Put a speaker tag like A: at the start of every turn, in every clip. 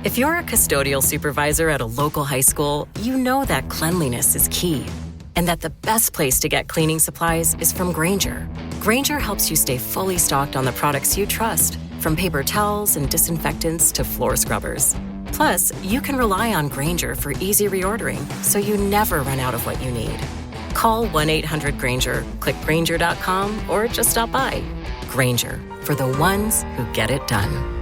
A: If you're a custodial supervisor at a local high school, you know that cleanliness is key, and that the best place to get cleaning supplies is from Grainger. Grainger helps you stay fully stocked on the products you trust, from paper towels and disinfectants to floor scrubbers. Plus, you can rely on Grainger for easy reordering, so you never run out of what you need. Call 1-800-GRAINGER, click Grainger.com, or just stop by. Grainger, for the ones who get it done.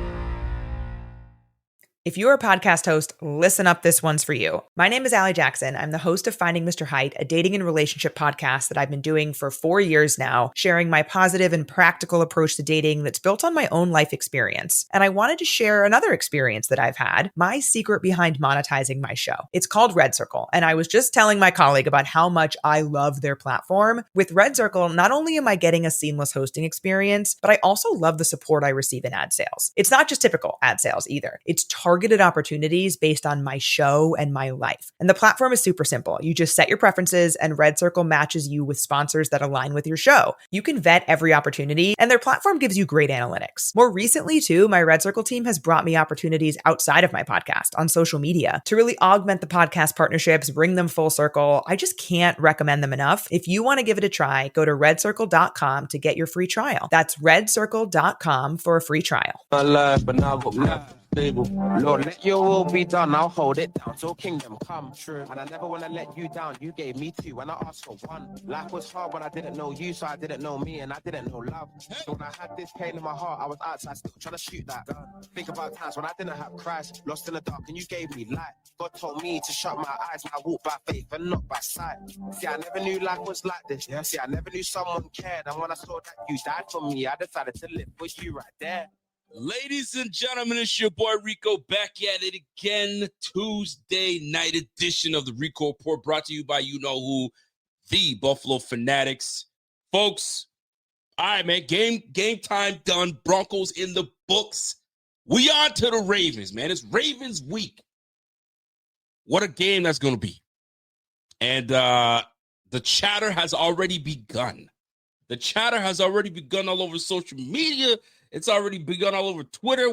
B: If you're a podcast host, listen up, this one's for you. My name is Allie Jackson. I'm the host of Finding Mr. Height, a dating and relationship podcast that I've been doing for 4 years now, sharing my positive and practical approach to dating that's built on my own life experience. And I wanted to share another experience that I've had, my secret behind monetizing my show. It's called Red Circle, and I was just telling my colleague about how much I love their platform. With Red Circle, not only am I getting a seamless hosting experience, but I also love the support I receive in ad sales. It's not just typical ad sales either. It's targeted opportunities based on my show and my life. And the platform is super simple. You just set your preferences and Red Circle matches you with sponsors that align with your show. You can vet every opportunity and their platform gives you great analytics. More recently too, my Red Circle team has brought me opportunities outside of my podcast on social media to really augment the podcast partnerships, bring them full circle. I just can't recommend them enough. If you want to give it a try, go to redcircle.com to get your free trial. That's redcircle.com for a free trial.
C: Lord, let your will be done. I'll hold it down till kingdom come true. And I never want to let you down. You gave me two when I asked for one. Life was hard when I didn't know you, so I didn't know me, and I didn't know love. So when I had this pain in my heart, I was outside still trying to shoot that gun. Think about times when I didn't have Christ, lost in the dark, and you gave me light. God told me to shut my eyes, and I walk by faith and not by sight. See, I never knew life was like this. Yeah. See, I never knew someone cared, and when I saw that you died for me, I decided to live with you right there.
D: Ladies and gentlemen, it's your boy Rico back at it again. Tuesday night edition of the Rico Report, brought to you by you know who, the Buffalo Fanatics. Folks, all right, man, game time done. Broncos in the books. We on to the Ravens, man. It's Ravens week. What a game that's going to be. And the chatter has already begun. The chatter has already begun all over social media. It's already begun all over Twitter.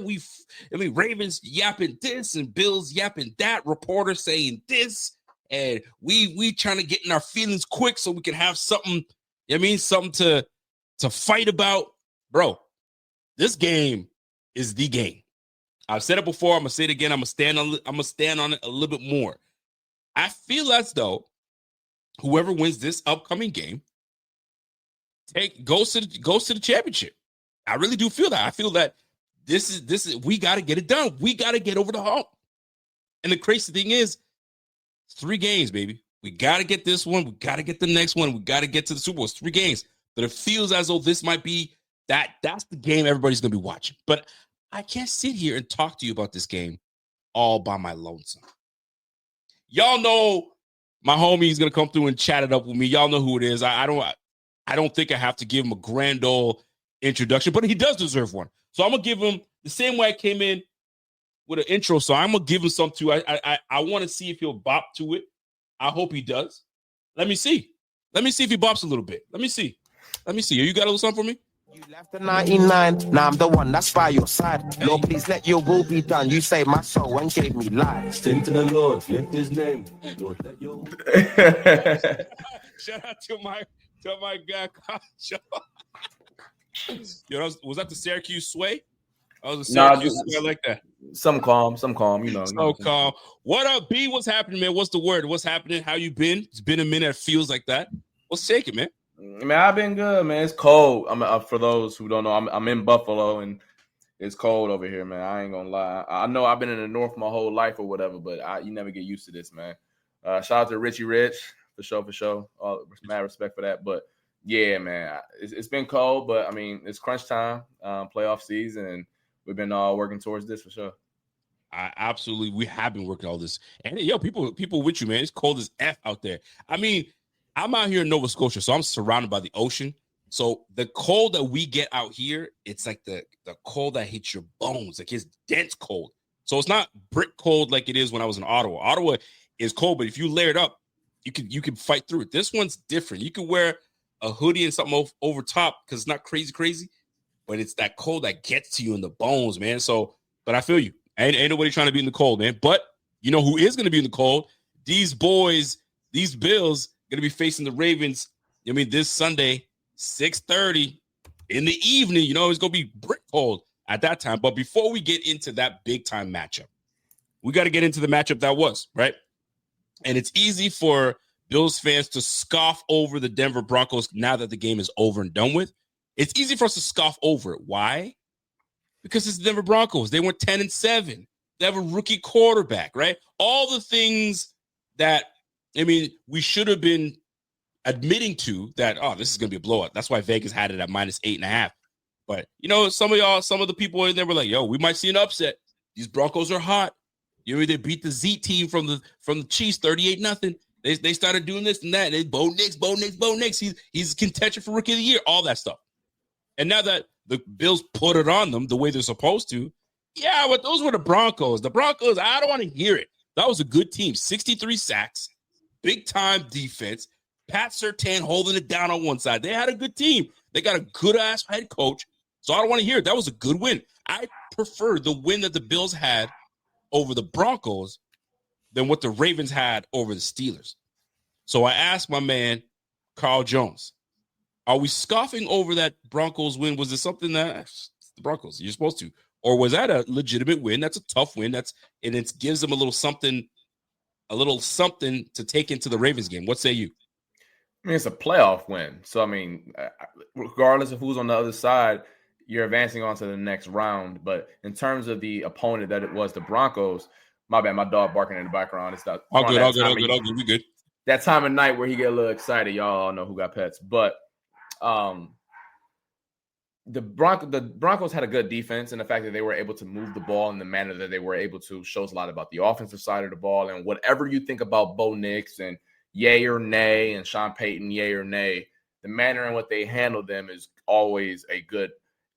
D: Ravens yapping this and Bills yapping that. Reporters saying this, and we trying to get in our feelings quick so we can have something. Something to fight about, bro. This game is the game. I've said it before. I'm gonna say it again. I'm gonna stand on it a little bit more. I feel as though whoever wins this upcoming game goes to the championship. I really do feel that. I feel that this is we got to get it done. We got to get over the hump. And the crazy thing is, 3 games, baby. We got to get this one. We got to get the next one. We got to get to the Super Bowl. It's 3 games. But it feels as though this might be that's the game everybody's going to be watching. But I can't sit here and talk to you about this game all by my lonesome. Y'all know my homie is going to come through and chat it up with me. Y'all know who it is. I don't think I have to give him a grand old introduction, but he does deserve one. So I'm gonna give him the same way I came in with an intro. So I'm gonna give him some too. I want to see if he'll bop to it. I hope he does. Let me see if he bops a little bit. Let me see. You got a little something for me?
C: You left the 99, now I'm the one that's by your side. Lord, please let your will be done. You saved my soul and gave me life.
E: Sing to the Lord, lift his name. Lord, let your
D: Shout out to my guy, Carl Jones. Yo, was that the Syracuse sway?
E: Just
D: sway like that.
E: Some calm, you know.
D: So calm. What up, B? What's happening, man? What's the word? What's happening? How you been? It's been a minute. It feels like that. What's shaking, man?
E: Man, I've been good, man. It's cold. For those who don't know, I'm in Buffalo, and it's cold over here, man. I ain't gonna lie. I know I've been in the North my whole life or whatever, but you never get used to this, man. Shout out to Richie Rich for sure. Mad respect for that, but. Yeah, man, it's been cold, but, it's crunch time, playoff season, and we've been working towards this for sure.
D: We have been working all this. And, yo, people with you, man. It's cold as F out there. I'm out here in Nova Scotia, so I'm surrounded by the ocean. So the cold that we get out here, it's like the cold that hits your bones. Like, it's dense cold. So it's not brick cold like it is when I was in Ottawa. Ottawa is cold, but if you layer it up, you can fight through it. This one's different. You can wear a hoodie and something over top because it's not crazy, but it's that cold that gets to you in the bones, man. So, but I feel you. Ain't nobody trying to be in the cold, man. But you know who is going to be in the cold? These boys, these Bills, going to be facing the Ravens. I mean, this Sunday, 6:30 in the evening. You know, it's going to be brick cold at that time. But before we get into that big-time matchup, we got to get into the matchup that was, right? And it's easy for Bills fans to scoff over the Denver Broncos now that the game is over and done with. It's easy for us to scoff over it. Why? Because it's the Denver Broncos. They went 10-7. They have a rookie quarterback, right? All the things that, I mean, we should have been admitting to that, oh, this is going to be a blowout. That's why Vegas had it at -8.5. But, you know, some of the people in there were like, yo, we might see an upset. These Broncos are hot. You know, they beat the Z team from the Chiefs 38-0. They started doing this and that. And Bo Nix. He's contention for Rookie of the Year, all that stuff. And now that the Bills put it on them the way they're supposed to, yeah, but those were the Broncos. The Broncos, I don't want to hear it. That was a good team. 63 sacks, big-time defense. Pat Surtain holding it down on one side. They had a good team. They got a good-ass head coach. So I don't want to hear it. That was a good win. I prefer the win that the Bills had over the Broncos than what the Ravens had over the Steelers. So I asked my man, Carl Jones, are we scoffing over that Broncos win? Was it something that the Broncos, you're supposed to? Or was that a legitimate win? That's a tough win. And it gives them a little something to take into the Ravens game. What say you?
E: I mean, it's a playoff win. So, I mean, regardless of who's on the other side, you're advancing on to the next round. But in terms of the opponent that it was, the Broncos, my bad, my dog barking in the background. It's not
D: all good. We good.
E: That time of night where he get a little excited. Y'all all know who got pets. But the Broncos had a good defense, and the fact that they were able to move the ball in the manner that they were able to shows a lot about the offensive side of the ball. And whatever you think about Bo Nix and yay or nay, and Sean Payton, yay or nay, the manner in what they handle them is always a good,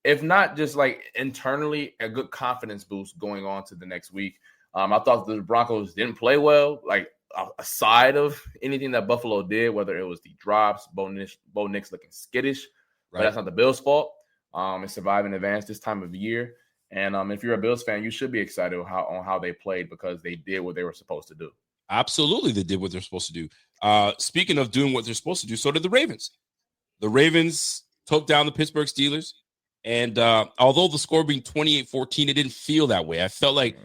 E: if not just like internally, a good confidence boost going on to the next week. I thought the Broncos didn't play well, like aside of anything that Buffalo did, whether it was the drops, Bo Nix looking skittish, right. But that's not the Bills' fault. It's survive and advance this time of year. And if you're a Bills fan, you should be excited on how they played because they did what they were supposed to do.
D: Absolutely, they did what they're supposed to do. Speaking of doing what they're supposed to do, so did the Ravens. The Ravens took down the Pittsburgh Steelers. And although the score being 28-14, it didn't feel that way. I felt like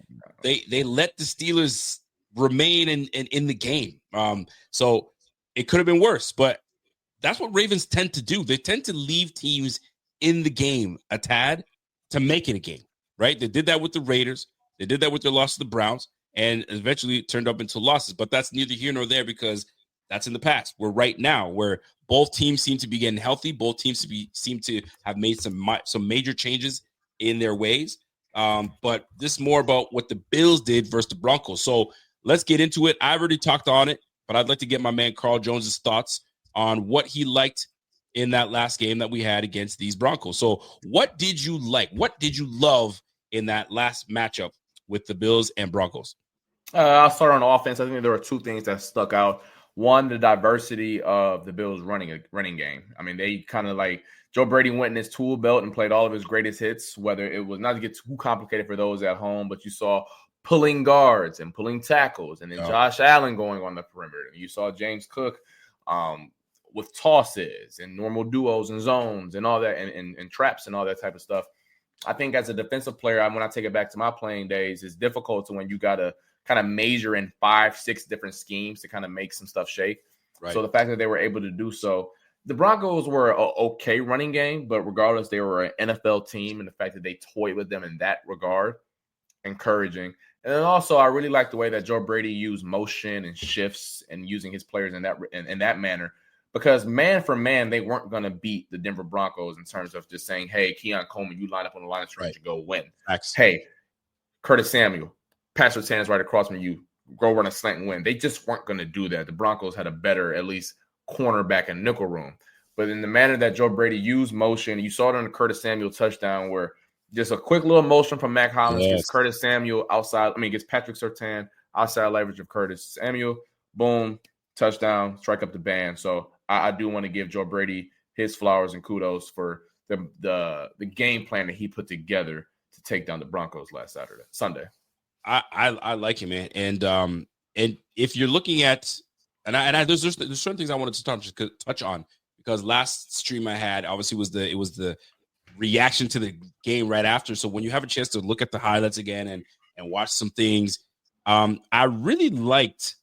D: they let the Steelers remain in the game. So it could have been worse. But that's what Ravens tend to do. They tend to leave teams in the game a tad to make it a game, right? They did that with the Raiders. They did that with their loss to the Browns. And eventually it turned up into losses. But that's neither here nor there because that's in the past. We're right now where both teams seem to be getting healthy. Both teams seem to have made some major changes in their ways. But this is more about what the Bills did versus the Broncos. So let's get into it. I already talked on it, but I'd like to get my man Carl Jones' thoughts on what he liked in that last game that we had against these Broncos. So what did you like? What did you love in that last matchup with the Bills and Broncos?
E: I'll start on offense. I think there were two things that stuck out. One, the diversity of the Bills' running game. I mean, they kind of like Joe Brady went in his tool belt and played all of his greatest hits, whether it was not to get too complicated for those at home, but you saw pulling guards and pulling tackles, and then Josh Allen going on the perimeter. You saw James Cook with tosses and normal duos and zones and all that, and traps and all that type of stuff. I think as a defensive player, when I take it back to my playing days, it's difficult to when you got to kind of major in 5-6 different schemes to kind of make some stuff shake. Right. So the fact that they were able to do so, the Broncos were an okay running game, but regardless, they were an NFL team, and the fact that they toyed with them in that regard, encouraging. And then also, I really like the way that Joe Brady used motion and shifts and using his players in that manner, because man for man, they weren't going to beat the Denver Broncos in terms of just saying, hey, Keon Coleman, you line up on the line of scrimmage and go win. Hey, Curtis Samuel, Pat Surtain's right across from you, go run a slant and win. They just weren't going to do that. The Broncos had a better, at least, cornerback and nickel room. But in the manner that Joe Brady used motion, you saw it on the Curtis Samuel touchdown where just a quick little motion from Mac Hollins gets Curtis Samuel gets Patrick Surtain outside leverage of Curtis Samuel. Boom, touchdown, strike up the band. So I do want to give Joe Brady his flowers and kudos for the game plan that he put together to take down the Broncos last Sunday.
D: I like him, man. And if you're looking at, there's certain things I wanted to touch on, because last stream I had obviously was the reaction to the game right after. So when you have a chance to look at the highlights again and watch some things, I really liked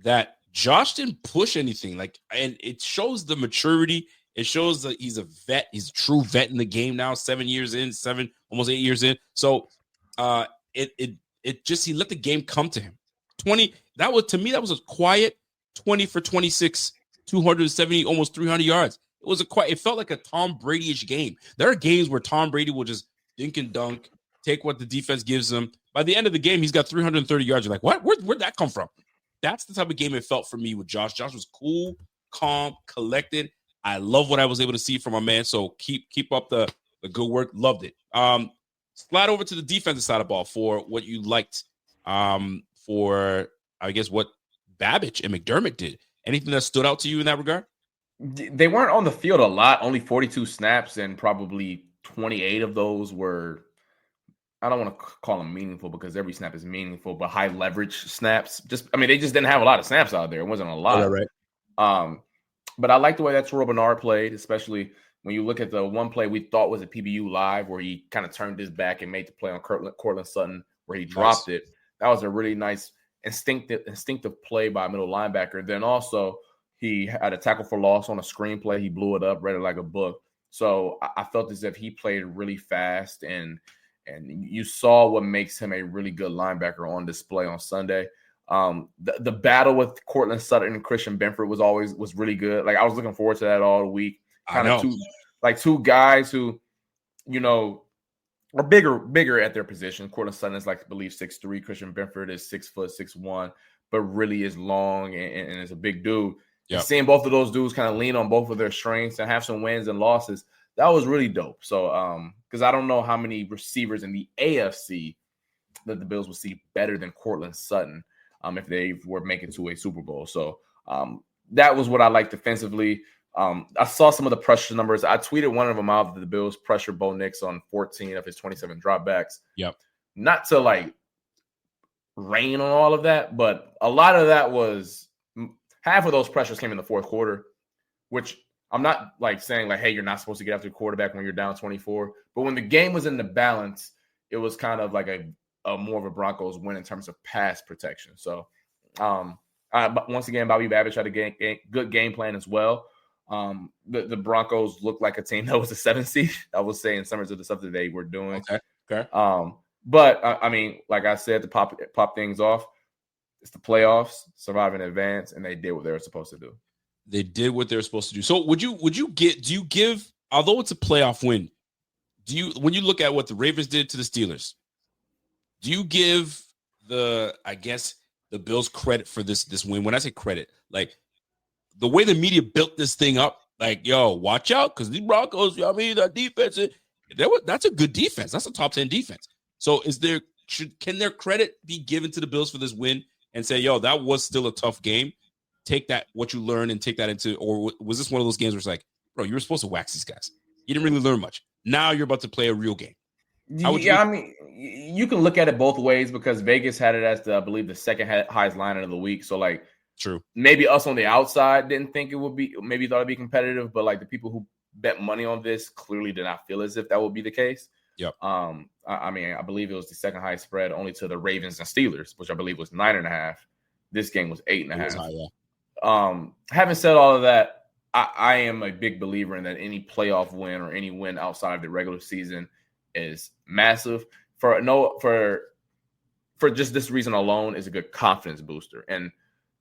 D: that Josh didn't push anything. And it shows the maturity. It shows that he's a vet. He's a true vet in the game now. 7 years in, almost 8 years in. So, it just, he let the game come to him. 20. That was, to me, that was a quiet 20 for 26, 270, almost 300 yards. It was it felt like a Tom Brady-ish game. There are games where Tom Brady will just dink and dunk, take what the defense gives him. By the end of the game, he's got 330 yards. You're like, what? Where'd that come from? That's the type of game it felt for me with Josh. Josh was cool, calm, collected. I love what I was able to see from my man. So keep up the good work. Loved it. Slide over to the defensive side of the ball for what you liked. For, I guess, what Babbage and McDermott did. Anything that stood out to you in that regard?
E: They weren't on the field a lot. Only 42 snaps, and probably 28 of those were, I don't want to call them meaningful because every snap is meaningful, but high leverage snaps. They just didn't have a lot of snaps out there. It wasn't a lot.
D: Oh, right.
E: But I like the way that Terrell Bernard played, especially when you look at the one play we thought was a PBU live where he kind of turned his back and made the play on Cortland Sutton where he dropped it. That was a really nice instinctive play by a middle linebacker. Then also he had a tackle for loss on a screenplay. He blew it up, read it like a book. So I felt as if he played really fast, and you saw what makes him a really good linebacker on display on Sunday. The battle with Cortland Sutton and Christian Benford was really good. Like, I was looking forward to that all week. Kind of two guys who, are bigger at their position. Cortland Sutton is, I believe, 6'3". Christian Benford is 6 foot 6'1", but really is long and is a big dude. Yep. And seeing both of those dudes kind of lean on both of their strengths and have some wins and losses, that was really dope. So, because I don't know how many receivers in the AFC that the Bills would see better than Cortland Sutton if they were making to a Super Bowl. So that was what I liked defensively. I saw some of the pressure numbers. I tweeted one of them out that the Bills pressured Bo Nix on 14 of his 27 dropbacks.
D: Yep.
E: Not to rain on all of that, but a lot of that was half of those pressures came in the fourth quarter, which I'm not saying hey, you're not supposed to get after the quarterback when you're down 24. But when the game was in the balance, it was kind of like a more of a Broncos win in terms of pass protection. So once again, Bobby Babbage had a good game plan as well. The Broncos looked like a team that was a 7 seed. I was saying some of the stuff that they were doing.
D: Okay.
E: But like I said, to pop things off, it's the playoffs, survive in advance, and they did what they were supposed to do.
D: They did what they were supposed to do. So do you give, although it's a playoff win, when you look at what the Ravens did to the Steelers, do you give the Bills credit for this win? When I say credit, the way the media built this thing up, yo, watch out, because these Broncos, that defense, that's a good defense. That's a top 10 defense. So can their credit be given to the Bills for this win and say, yo, that was still a tough game? Take that, what you learned, and take that into, or was this one of those games where it's like, bro, you were supposed to wax these guys. You didn't really learn much. Now you're about to play a real game.
E: You can look at it both ways, because Vegas had it as I believe the second highest line of the week. So
D: true. Maybe
E: us on the outside didn't think it would be, maybe thought it'd be competitive, but the people who bet money on this clearly did not feel as if that would be the case.
D: Yep.
E: I believe it was the second highest spread, only to the Ravens and Steelers, which I believe was 9.5. This game was 8.5. Having said all of that, I am a big believer in that any playoff win or any win outside of the regular season is massive. For just this reason alone, is a good confidence booster. And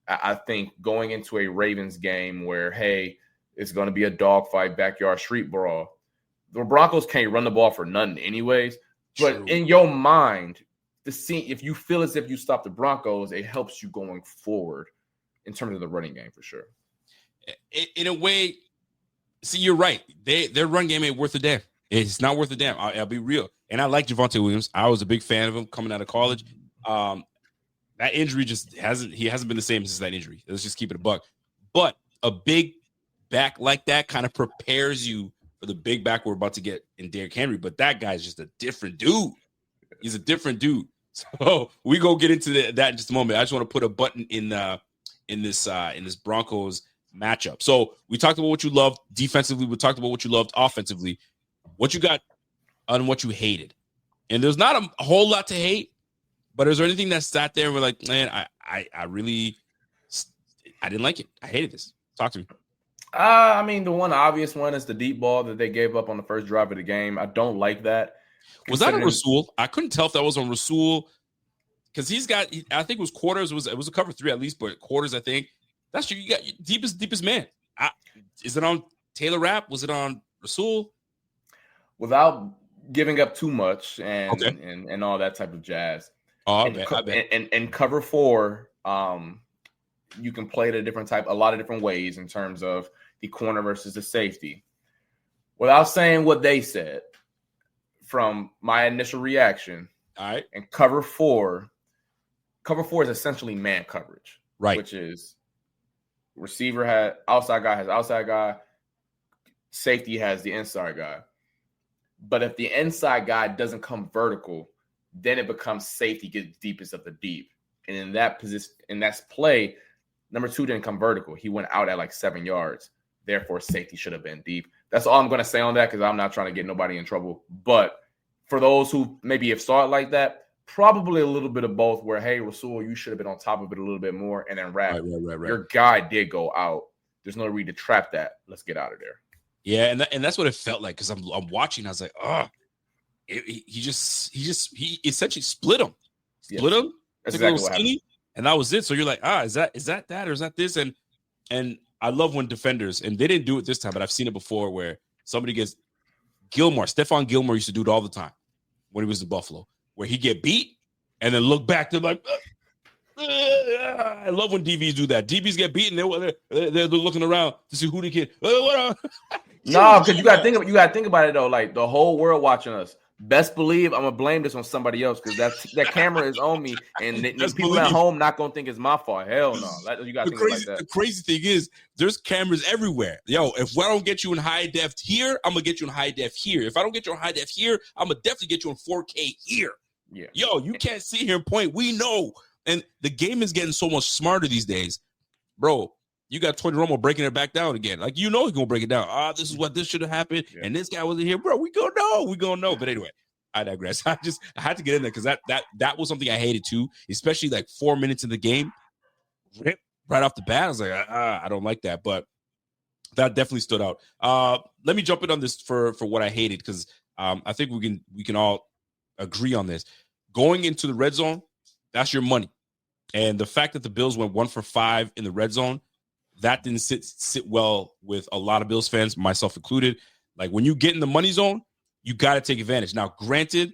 E: I think going into a Ravens game where, hey, it's going to be a dogfight, backyard street brawl, the Broncos can't run the ball for nothing anyways. But
D: True.
E: In your mind, if you feel as if you stop the Broncos, it helps you going forward in terms of the running game for sure.
D: In a way, see, you're right. Their run game ain't worth a damn. It's not worth a damn. I'll be real. And I like Javonte Williams. I was a big fan of him coming out of college. That injury he hasn't been the same since that injury. Let's just keep it a buck. But a big back like that kind of prepares you for the big back we're about to get in Derrick Henry. But that guy's just a different dude. He's a different dude. So we go get into that in just a moment. I just want to put a button in this Broncos matchup. So we talked about what you loved defensively. We talked about what you loved offensively. What you got on what you hated, and there's not a whole lot to hate. But is there anything that sat there and we're like, man, I didn't like it. I hated this. Talk to me.
E: I mean, the one obvious one is the deep ball that they gave up on the first drive of the game. I don't like that.
D: Was that on Rasul? I couldn't tell if that was on Rasul because I think it was quarters. It was a cover 3 at least, but quarters, I think. That's true. You got deepest man. Is it on Taylor Rapp? Was it on Rasul?
E: Without giving up too much and all that type of jazz.
D: Oh,
E: I bet. And cover 4, you can play it a lot of different ways in terms of the corner versus the safety. Without saying what they said, from my initial reaction,
D: all right.
E: And cover 4 is essentially man coverage,
D: right?
E: Which is receiver has outside guy, safety has the inside guy. But if the inside guy doesn't come vertical, then it becomes safety gets deepest of the deep. And in that position, in that play, number 2 didn't come vertical. He went out at like 7 yards. Therefore, safety should have been deep. That's all I'm going to say on that because I'm not trying to get nobody in trouble. But for those who maybe have saw it like that, probably a little bit of both where, hey, Rasul, you should have been on top of it a little bit more. And then Rapp,
D: right.
E: Your guy did go out. There's no reason to trap that. Let's get out of there.
D: Yeah, and that's what it felt like because I'm watching. I was like, he essentially split him.
E: That's
D: took
E: exactly
D: a little skinny, and that was it. So you're like, is that or is that this? And I love when defenders, and they didn't do it this time, but I've seen it before where somebody gets Stephon Gilmore used to do it all the time when he was in Buffalo, where he get beat and then look back to like, I love when DBs do that. DBs get beaten, they're looking around to see who they can.
E: No, because you gotta think about it though. Like the whole world watching us. Best believe I'm gonna blame this on somebody else because that camera is on me, and people at home not gonna think it's my fault. Hell no, you gotta think like that.
D: The crazy thing is, there's cameras everywhere. Yo, if I don't get you in high def here, I'm gonna get you in high def here. If I don't get you in high def here, I'm gonna definitely get you in 4K here.
E: Yeah.
D: Yo, you can't sit here and point. We know, and the game is getting so much smarter these days, bro. You got Tony Romo breaking it back down again. Like, he's going to break it down. This is what this should have happened. Yeah. And this guy wasn't here. Bro, we going to know. But anyway, I digress. I had to get in there because that was something I hated too, especially like 4 minutes in the game. Right off the bat, I was like, I don't like that. But that definitely stood out. Let me jump in on this for what I hated because I think we can all agree on this. Going into the red zone, that's your money. And the fact that the Bills went 1 for 5 in the red zone, that didn't sit well with a lot of Bills fans, myself included. Like, when you get in the money zone, you got to take advantage. Now, granted,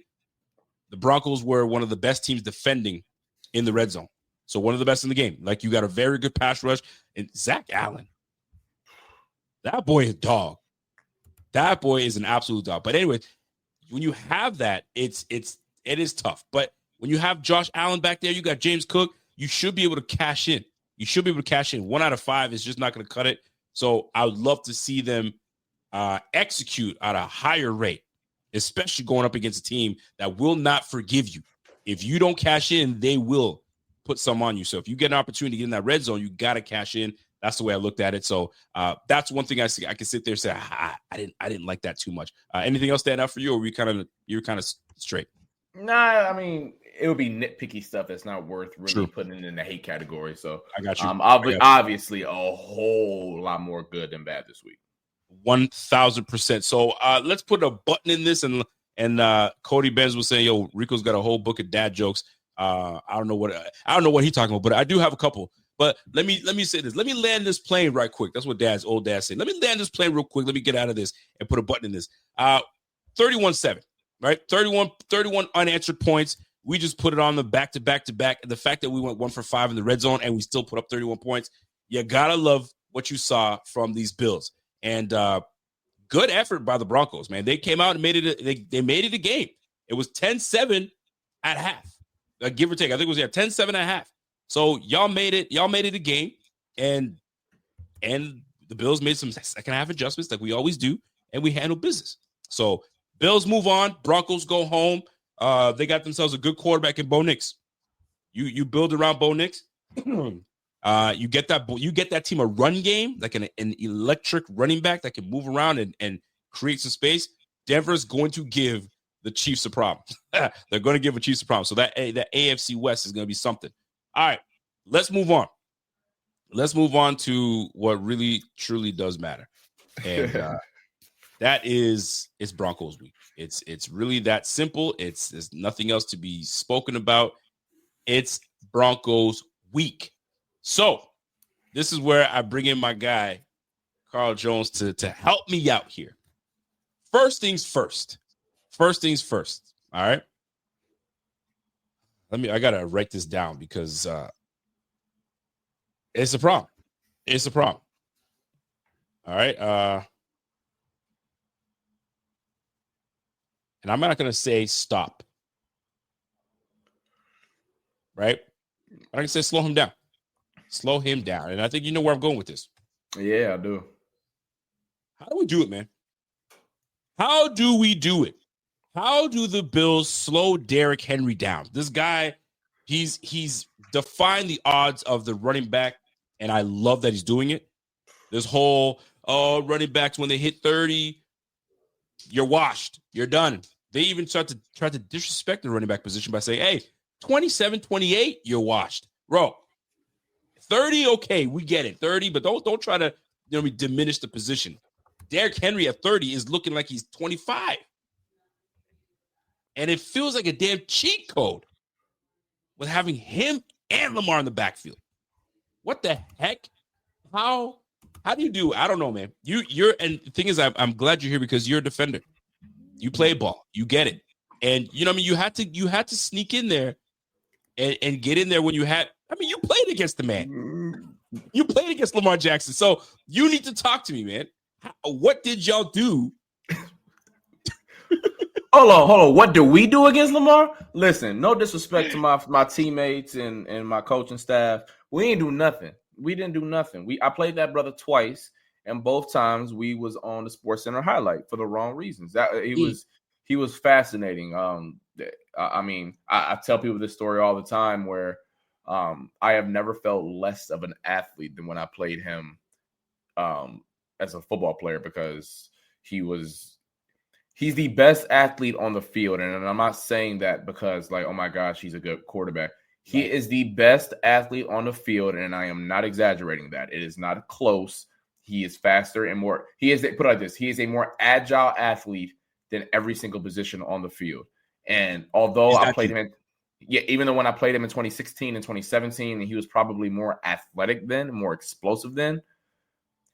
D: the Broncos were one of the best teams defending in the red zone. So one of the best in the game. Like, you got a very good pass rush. And Zach Allen, that boy is a dog. That boy is an absolute dog. But anyway, when you have that, it is tough. But when you have Josh Allen back there, you got James Cook, you should be able to cash in. 1 out of 5 is just not going to cut it. So I would love to see them execute at a higher rate, especially going up against a team that will not forgive you. If you don't cash in, they will put some on you. So if you get an opportunity to get in that red zone, you got to cash in. That's the way I looked at it. So that's one thing I can sit there and say, I didn't like that too much. Anything else stand out for you, or you're kind of straight?
E: Nah, I mean, it would be nitpicky stuff that's not worth really putting it in the hate category. So
D: I got you.
E: Obviously, a whole lot more good than bad this week.
D: 1,000%. So let's put a button in this, and Cody Benz was saying, "Yo, Rico's got a whole book of dad jokes." I don't know what he's talking about, but I do have a couple. But let me say this. Let me land this plane right quick. That's what old dad said. Let me land this plane real quick. Let me get out of this and put a button in this. 31-7, right? 31 unanswered points. We just put it on the back. The fact that we went 1 for 5 in the red zone and we still put up 31 points. You gotta love what you saw from these Bills. And good effort by the Broncos, man. They came out and made it. They made it a game. It was 10-7 at half, give or take. I think it was 10-7 at half. So y'all made it a game, and the Bills made some second half adjustments like we always do, and we handle business. So Bills move on, Broncos go home. They got themselves a good quarterback in Bo Nix. You build around Bo Nix. You get that team a run game, like an electric running back that can move around and create some space. Denver's going to give the Chiefs a problem. They're going to give the Chiefs a problem. So that AFC West is going to be something. All right, let's move on. Let's move on to what really, truly does matter. And that is it's Broncos week. It's really that simple. There's nothing else to be spoken about. It's Broncos week. So this is where I bring in my guy, Carl Jones, to help me out here. First things first. All right. I gotta write this down because it's a problem. It's a problem. All right. And I'm not gonna say stop. Right? I'm gonna say slow him down. Slow him down. And I think you know where I'm going with this.
E: Yeah, I do.
D: How do we do it, man? How do we do it? How do the Bills slow Derrick Henry down? This guy, he's defined the odds of the running back, and I love that he's doing it. This whole, running backs, when they hit 30, you're washed. You're done. They even try to disrespect the running back position by saying, hey, 27, 28, you're washed. Bro, 30, okay, we get it. 30, but don't try to diminish the position. Derrick Henry at 30 is looking like he's 25. And it feels like a damn cheat code with having him and Lamar in the backfield. What the heck? How do you do? I don't know, man. And the thing is, I'm glad you're here because you're a defender. You play ball. You get it. And you know what I mean? You had to sneak in there and get in there when you had. I mean, you played against the man. You played against Lamar Jackson. So you need to talk to me, man. What did y'all do?
E: Hold on. What do we do against Lamar? Listen, no disrespect to my teammates and my coaching staff. We ain't do nothing. We didn't do nothing. I played that brother twice, and both times we was on the SportsCenter highlight for the wrong reasons. He was fascinating. I mean, I tell people this story all the time where I have never felt less of an athlete than when I played him as a football player, because he's the best athlete on the field. And I'm not saying that because like, oh my gosh, he's a good quarterback. He is the best athlete on the field, and I am not exaggerating that. It is not close. He is faster and more. Put it like this. He is a more agile athlete than every single position on the field. And although I played him even though when I played him in 2016 and 2017, and he was probably more athletic then, more explosive then,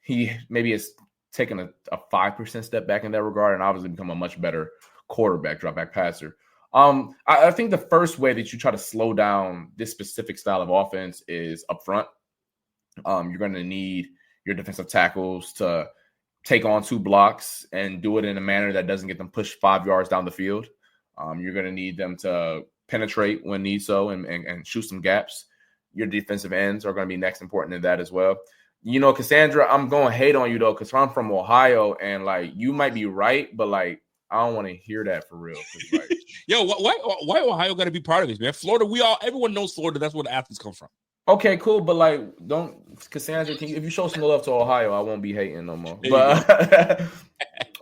E: he maybe has taken a 5% step back in that regard, and obviously become a much better quarterback, drop back passer. I think the first way that you try to slow down this specific style of offense is up front. You're going to need your defensive tackles to take on 2 blocks and do it in a manner that doesn't get them pushed 5 yards down the field. You're going to need them to penetrate when need so and shoot some gaps. Your defensive ends are going to be next important in that as well. You know, Cassandra, I'm going to hate on you, though, because I'm from Ohio, and, like, you might be right, but, like, I don't want to hear that for real. Like,
D: yo, why Ohio got to be part of this, man? Florida, everyone knows Florida. That's where the athletes come from.
E: Okay, cool, but, like, Cassandra, if you show some love to Ohio, I won't be hating no more.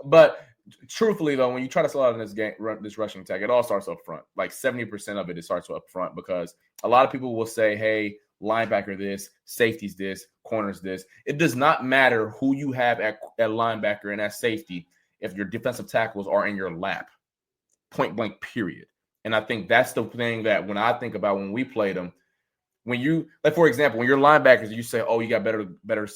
E: But truthfully, though, when you try to slow out in this rushing attack, it all starts up front. Like 70% of it starts up front, because a lot of people will say, hey, linebacker this, safety's this, corner's this. It does not matter who you have at linebacker and at safety if your defensive tackles are in your lap, point blank, period. And I think that's the thing that when I think about when we played them, when you, like, for example, when you're linebackers, you say, oh, you got better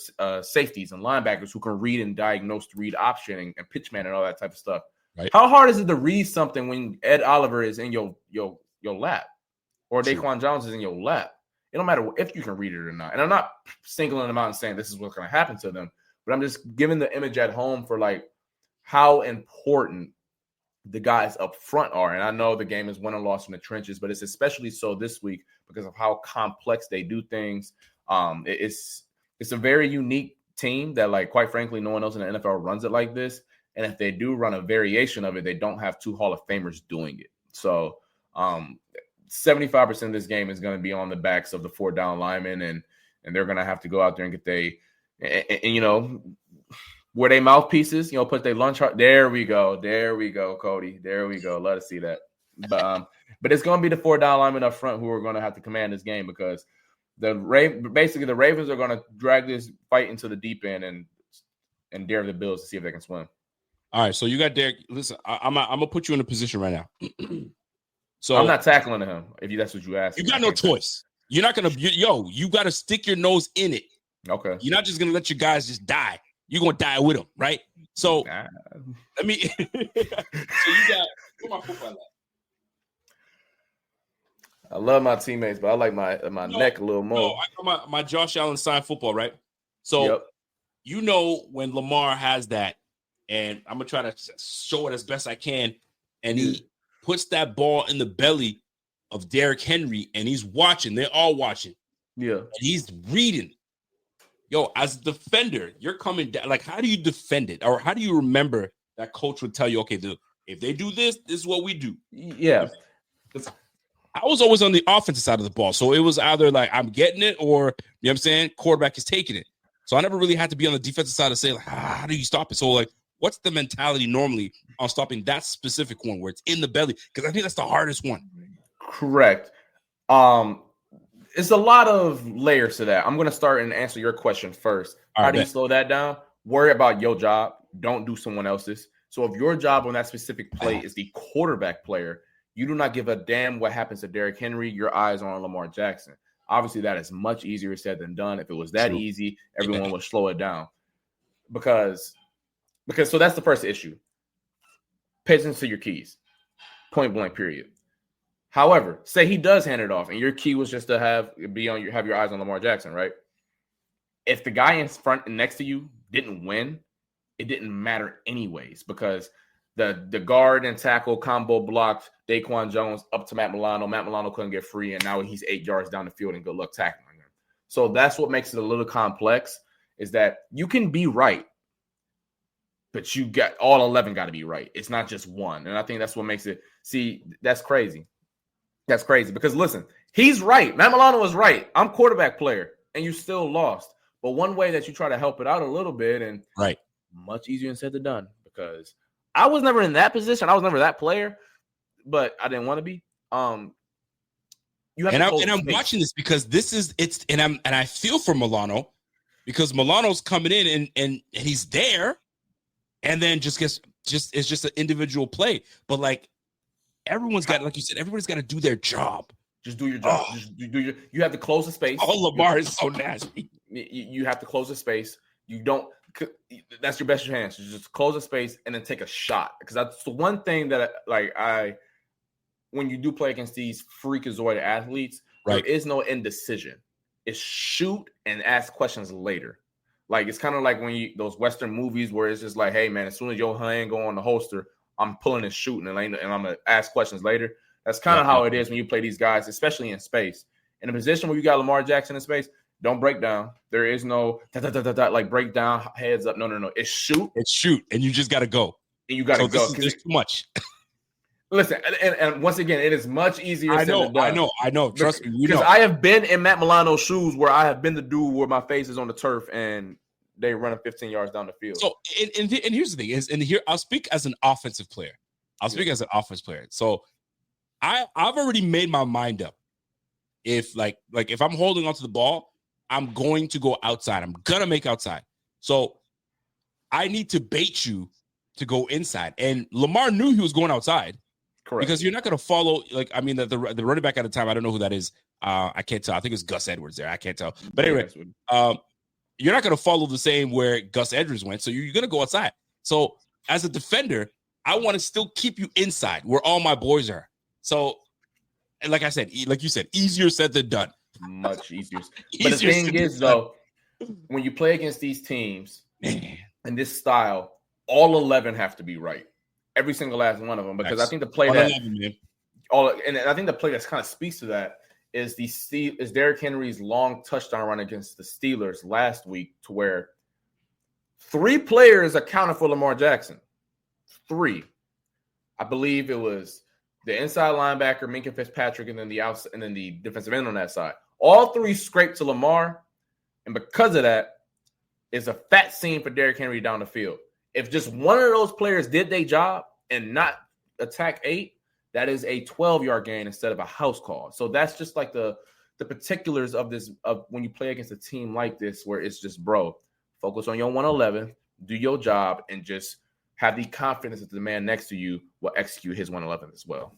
E: safeties and linebackers who can read and diagnose the read option and pitch man and all that type of stuff. Right. How hard is it to read something when Ed Oliver is in your lap, or Daquan Jones is in your lap? It don't matter if you can read it or not. And I'm not singling them out and saying this is what's going to happen to them, but I'm just giving the image at home for, like, how important the guys up front are. And I know the game is won and lost in the trenches, but it's especially so this week because of how complex they do things. It's a very unique team that, like, quite frankly, no one else in the NFL runs it like this. And if they do run a variation of it, they don't have 2 Hall of Famers doing it. So 75% of this game is going to be on the backs of the 4 down linemen, and they're going to have to go out there and get where they mouthpieces, put their lunch heart. There we go, Cody. There we go. Let us see that. But it's going to be the 4 down linemen up front who are going to have to command this game, because the Ravens are going to drag this fight into the deep end and dare the Bills to see if they can swim.
D: All right, so you got Derek. Listen, I'm gonna put you in a position right now. So
E: I'm not tackling him if that's what you asked.
D: You got no choice. You're not gonna. You got to stick your nose in it.
E: Okay.
D: You're not just gonna let your guys just die. You're gonna die with them, right? So let me. So you got. Where my football at?
E: I love my teammates, but I like my neck a little more.
D: No, I got my Josh Allen signed football, right? So when Lamar has that, and I'm gonna try to show it as best I can, and he puts that ball in the belly of Derrick Henry, and he's watching. They're all watching.
E: Yeah,
D: and he's reading. As a defender, you're coming down. Like, how do you defend it, or how do you remember that coach would tell you, okay, if they do this, this is what we do.
E: Yeah.
D: I was always on the offensive side of the ball. So it was either like I'm getting it or, you know what I'm saying, quarterback is taking it. So I never really had to be on the defensive side to say, like, how do you stop it? So, like, what's the mentality normally on stopping that specific one where it's in the belly? Because I think that's the hardest one.
E: Correct. It's a lot of layers to that. I'm going to start and answer your question first. How do you slow that down? Worry about your job. Don't do someone else's. So if your job on that specific play is the quarterback player, you do not give a damn what happens to Derrick Henry. Your eyes are on Lamar Jackson. Obviously, that is much easier said than done. If it was that easy, everyone would slow it down. Because so that's the first issue. Pay attention to your keys. Point blank, period. However, say he does hand it off, and your key was just to have your eyes on Lamar Jackson, right? If the guy in front and next to you didn't win, it didn't matter anyways, because the guard and tackle combo blocked Daquan Jones up to Matt Milano. Matt Milano couldn't get free, and now he's 8 yards down the field, and good luck tackling him. So that's what makes it a little complex, is that you can be right, but you got all 11 got to be right. It's not just one. And I think that's what makes it. See, that's crazy. That's crazy because, listen, he's right. Matt Milano was right. I'm quarterback player, and you still lost. But one way that you try to help it out a little bit, and much easier said than done, because I was never in that position. I was never that player, but I didn't want to be. I'm
D: watching this because I feel for Milano, because Milano's coming in and he's there, and then it's just an individual play. But like, everyone's got, like you said, everybody's got to do their job.
E: Just do your job. You have to close the space.
D: Oh, Lamar is so nasty.
E: You have to close the space. That's your best chance. You just close the space and then take a shot. Because that's the one thing that when you do play against these freakazoid athletes, there is no indecision. It's shoot and ask questions later. Like, it's kind of like when those Western movies where it's just like, hey man, as soon as your hand go on the holster, I'm pulling and shooting, and I'm gonna ask questions later. That's kind of how it is when you play these guys, especially in space. In a position where you got Lamar Jackson in space, don't break down. There is no like break down, heads up. No. It's shoot.
D: It's shoot, and you just got to go.
E: And you got to go.
D: There's too much.
E: Listen, and once again, it is much easier said than done.
D: I know. Trust me.
E: Because I have been in Matt Milano's shoes where I have been the dude where my face is on the turf and they running 15 yards down the field. So,
D: and here's the thing: here I'll speak as an offensive player. So, I've already made my mind up. If if I'm holding onto the ball, I'm going to go outside. I'm gonna make outside. So, I need to bait you to go inside. And Lamar knew he was going outside.
E: Correct.
D: Because you're not going to follow. The running back at the time, I don't know who that is. I can't tell. I think it's Gus Edwards there. I can't tell. But anyway, you're not going to follow the same where Gus Edwards went. So you're going to go outside. So as a defender, I want to still keep you inside where all my boys are. So, and like I said, like you said, easier said than done.
E: Much easier. But the thing is, though, when you play against these teams in this style, all 11 have to be right. Every single last one of them. Because I think the play I think the play that kind of speaks to that is Derrick Henry's long touchdown run against the Steelers last week, to where 3 players accounted for Lamar Jackson. 3. I believe it was the inside linebacker, Minkah Fitzpatrick, and then the outside, and then the defensive end on that side. All three scraped to Lamar, and because of that, it's a fat scene for Derrick Henry down the field. If just one of those players did their job and not attack 8, that is a 12-yard gain instead of a house call. So that's just like the particulars of this, of when you play against a team like this, where it's just, bro, focus on your 111, do your job, and just have the confidence that the man next to you will execute his 111 as well.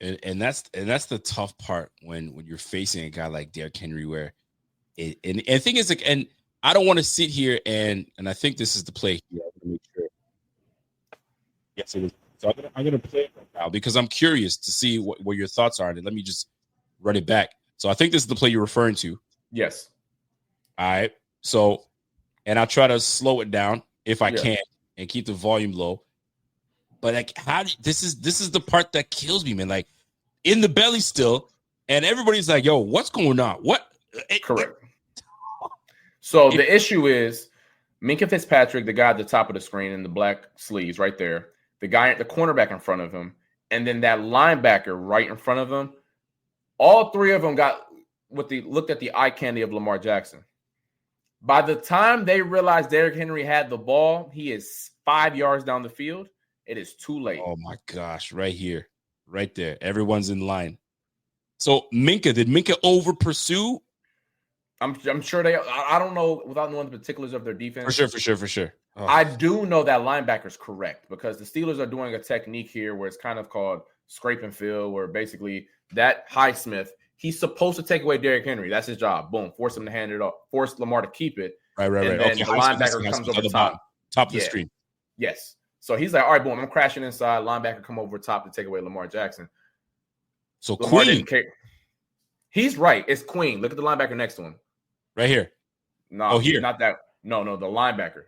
D: And that's the tough part when you're facing a guy like Derrick Henry, where and the thing is, like, and I don't want to sit here and I think this is the play here. I'm gonna make sure. Yes, it is. So I'm gonna play it right now because I'm curious to see what your thoughts are. And let me just run it back. So I think this is the play you're referring to.
E: Yes.
D: All right. So, and I'll try to slow it down if I can and keep the volume low. But like, this is the part that kills me, man. Like, in the belly still, and everybody's like, "Yo, what's going on?" What?
E: Correct. So the issue is Minkah Fitzpatrick, the guy at the top of the screen in the black sleeves, right there. The guy at the cornerback in front of him, and then that linebacker right in front of him. All three of them looked at the eye candy of Lamar Jackson. By the time they realized Derrick Henry had the ball, he is 5 yards down the field. It is too late.
D: Oh my gosh, right here, right there. Everyone's in line. So did Minkah over pursue?
E: I'm sure they. I don't know without knowing the particulars of their defense.
D: For sure. Oh.
E: I do know that linebacker's correct because the Steelers are doing a technique here where it's kind of called scrape and fill, where basically that Highsmith, he's supposed to take away Derrick Henry. That's his job. Boom, force him to hand it off, force Lamar to keep it.
D: Right.
E: And then the linebacker comes over the top
D: of the screen.
E: Yes. So he's like, all right, boom, I'm crashing inside. Linebacker come over top to take away Lamar Jackson.
D: So
E: Lamar
D: Queen.
E: didn't care. He's right. It's Queen. Look at the linebacker next to him.
D: Right here.
E: No,
D: here.
E: Not that. No, the linebacker.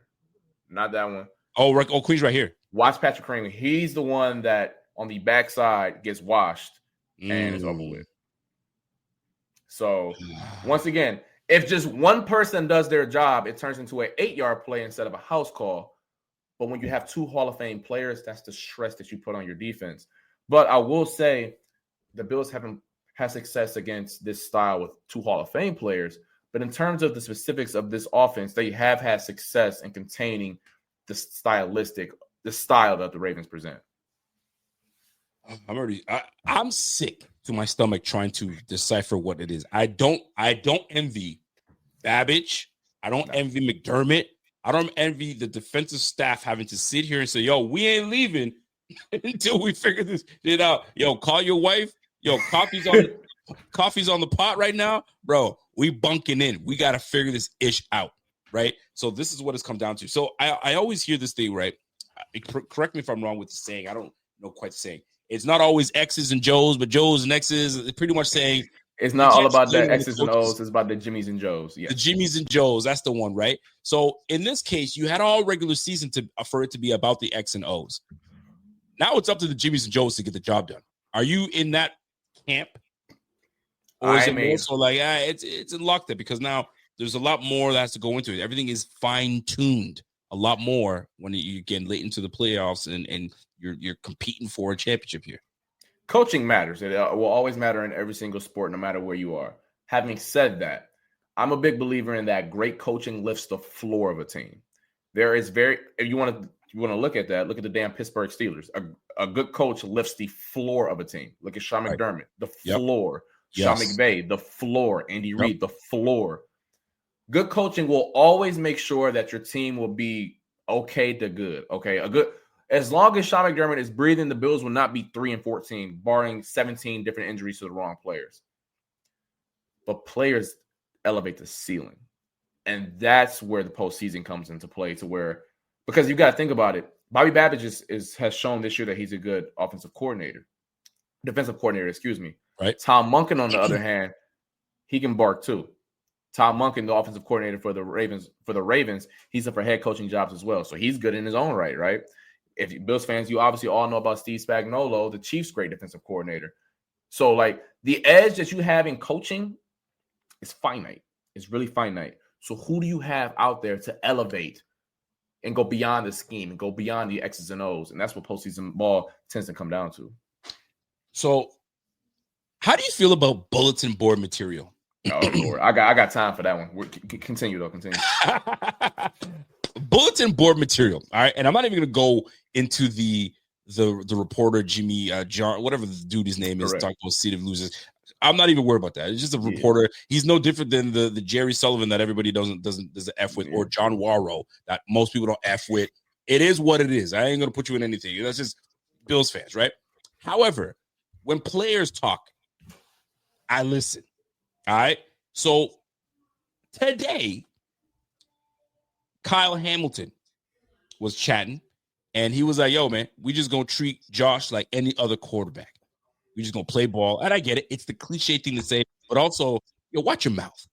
E: Not that one.
D: Oh, right. Oh, Queen's right here.
E: Watch Patrick Crane. He's the one that on the backside gets washed and it's over with. So once again, if just one person does their job, it turns into an 8-yard play instead of a house call. But when you have 2 Hall of Fame players, that's the stress that you put on your defense. But I will say the Bills haven't had success against this style with 2 Hall of Fame players. But in terms of the specifics of this offense, they have had success in containing the style that the Ravens present.
D: I'm sick to my stomach trying to decipher what it is. I don't envy Babbage. I don't envy McDermott. I don't envy the defensive staff having to sit here and say, "Yo, we ain't leaving until we figure this shit out." Yo, call your wife. Yo, coffee's on the pot right now, bro. We bunking in. We got to figure this ish out, right? So this is what it's come down to. So I always hear this thing, right? Correct me if I'm wrong with the saying. I don't know quite the saying. It's not always X's and Joes, but Joes and X's. It's pretty much saying
E: it's not all about the X's and O's. It's about the Jimmies and Joes. Yeah,
D: the Jimmies and Joes. That's the one, right? So in this case, you had all regular season for it to be about the X and O's. Now it's up to the Jimmies and Joes to get the job done. Are you in that camp? Or is it more so like, it's in luck there because now there's a lot more that has to go into it. Everything is fine-tuned a lot more when you get late into the playoffs and you're competing for a championship here.
E: Coaching matters. It will always matter in every single sport, no matter where you are. Having said that, I'm a big believer in that great coaching lifts the floor of a team. If you want to look at that, look at the damn Pittsburgh Steelers. A good coach lifts the floor of a team. Look at Sean McDermott, the floor. Sean McVay, the floor. Andy Reid, the floor. Good coaching will always make sure that your team will be okay to good. Okay, as long as Sean McDermott is breathing, the Bills will not be 3-14, barring 17 different injuries to the wrong players. But players elevate the ceiling, and that's where the postseason comes into play. Because you got to think about it. Bobby Babbage has shown this year that he's a good defensive coordinator. Excuse me.
D: Right.
E: Tom Monken, on the other hand, he can bark too. Tom Monken, the offensive coordinator for the Ravens, he's up for head coaching jobs as well. So he's good in his own right? If you Bills fans, you obviously all know about Steve Spagnuolo, the Chiefs' great defensive coordinator. So like the edge that you have in coaching is finite. It's really finite. So who do you have out there to elevate and go beyond the scheme and go beyond the X's and O's? And that's what postseason ball tends to come down to.
D: So, how do you feel about bulletin board material?
E: Oh Lord, I got time for that one. Continue though. Continue.
D: Bulletin board material. All right, and I'm not even going to go into the reporter Jimmy John, whatever the dude his name is, talking about seed of losers. I'm not even worried about that. It's just a reporter. He's no different than the Jerry Sullivan that everybody doesn't F with, or John Warrow that most people don't F with. It is what it is. I ain't going to put you in anything. That's just Bills fans, right? However, when players talk, I listen. All right. So today, Kyle Hamilton was chatting, and he was like, yo, man, we just going to treat Josh like any other quarterback. We just going to play ball. And I get it. It's the cliche thing to say, but also, watch your mouth.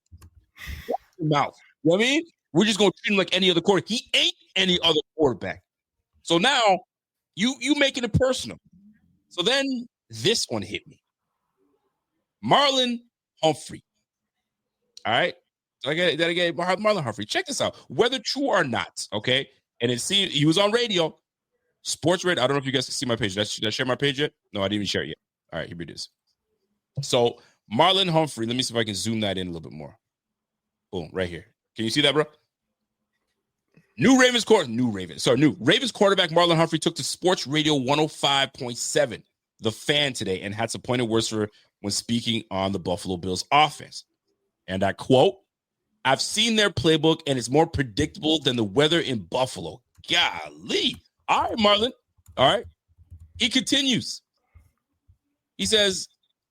D: Watch your mouth. You know what I mean? We're just going to treat him like any other quarterback. He ain't any other quarterback. So now you making it personal. So then this one hit me. Marlon Humphrey. All right. So I get Marlon Humphrey. Check this out. Whether true or not, okay? And it seemed he was on radio, sports radio. I don't know if you guys can see my page. Did I share my page yet? No, I didn't even share it yet. All right, here it is. So Marlon Humphrey, let me see if I can zoom that in a little bit more. Boom, right here. Can you see that, bro? New Ravens quarterback Marlon Humphrey took to Sports Radio 105.7, The Fan, today, and had some pointed words for when speaking on the Buffalo Bills offense. And I quote, "I've seen their playbook, and it's more predictable than the weather in Buffalo." Golly. All right, Marlon. All right. He continues. He says,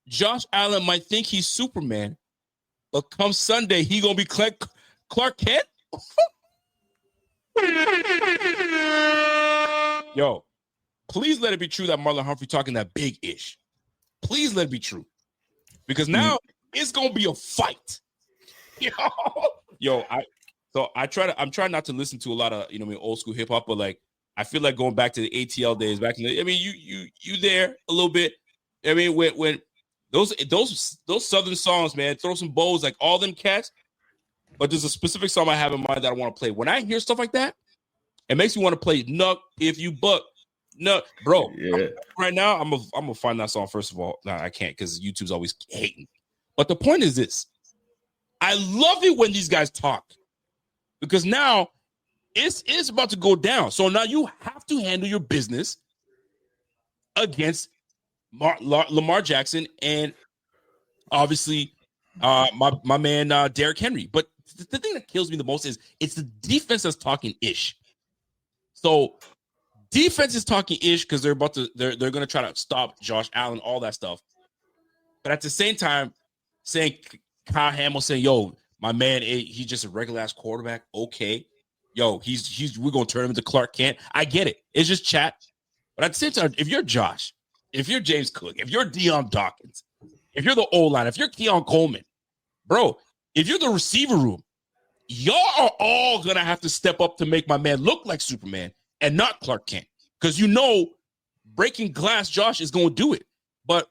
D: Josh Allen might think he's Superman, but come Sunday, he going to be Clark Kent? Yo, please let it be true that Marlon Humphrey talking that big-ish. Please let it be true. Because now it's going to be a fight. I'm trying not to listen to a lot of, old school hip hop, but like, I feel like going back to the ATL days back in the, you there a little bit. I mean, when those Southern songs, man, throw some bows, like all them cats. But there's a specific song I have in mind that I want to play. When I hear stuff like that, it makes me want to play Nuck If You Buck. No, bro. Yeah. Right now, I'm gonna find that song first of all. No, I can't because YouTube's always hating. But the point is this. I love it when these guys talk because now it's about to go down. So now you have to handle your business against Lamar Jackson and obviously my man Derrick Henry. But the thing that kills me the most is it's the defense that's talking ish. So defense is talking ish because they're gonna try to stop Josh Allen, all that stuff. But at the same time, saying Kyle Hamilton saying, yo, my man, he's just a regular ass quarterback. Okay. Yo, we're gonna turn him into Clark Kent. I get it. It's just chat. But at the same time, if you're Josh, if you're James Cook, if you're Deion Dawkins, if you're the O-line, if you're Keon Coleman, bro, if you're the receiver room, y'all are all gonna have to step up to make my man look like Superman and not Clark Kent. Because breaking glass, Josh is gonna do it. But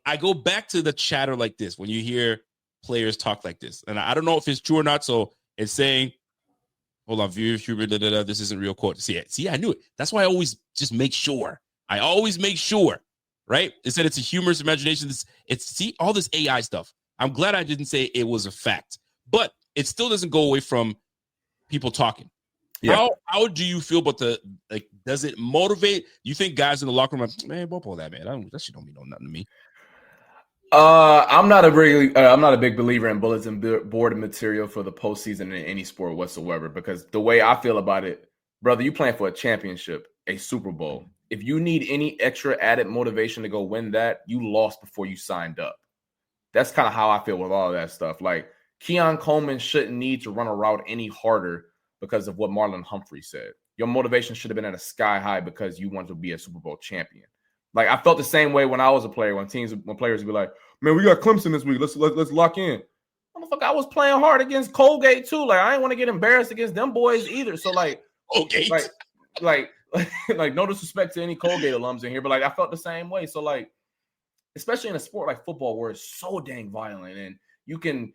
D: I go back to the chatter like this when you hear players talk like this. And I don't know if it's true or not. So it's saying, hold on, this isn't real quote. See, I knew it. That's why I always just make sure. I always make sure, right? It said it's a humorous imagination. See, all this AI stuff. I'm glad I didn't say it was a fact. But it still doesn't go away from people talking. Yeah. How do you feel about does it motivate? You think guys in the locker room are, man, don't pull that, man. That shit don't mean nothing to me.
E: I'm not a big believer in bulletin board material for the postseason in any sport whatsoever, because the way I feel about it, brother, you playing for a championship, a Super Bowl. If you need any extra added motivation to go win that, you lost before you signed up. That's kind of how I feel with all of that stuff. Like, Keon Coleman shouldn't need to run a route any harder because of what Marlon Humphrey said. Your motivation should have been at a sky high because you want to be a Super Bowl champion. Like, I felt the same way when I was a player, when players would be like, man, we got Clemson this week. Let's lock in. Motherfucker, I was playing hard against Colgate too. Like, I didn't want to get embarrassed against them boys either. So like, Colgate. like no disrespect to any Colgate alums in here, but like I felt the same way. So like, especially in a sport like football where it's so dang violent and you can,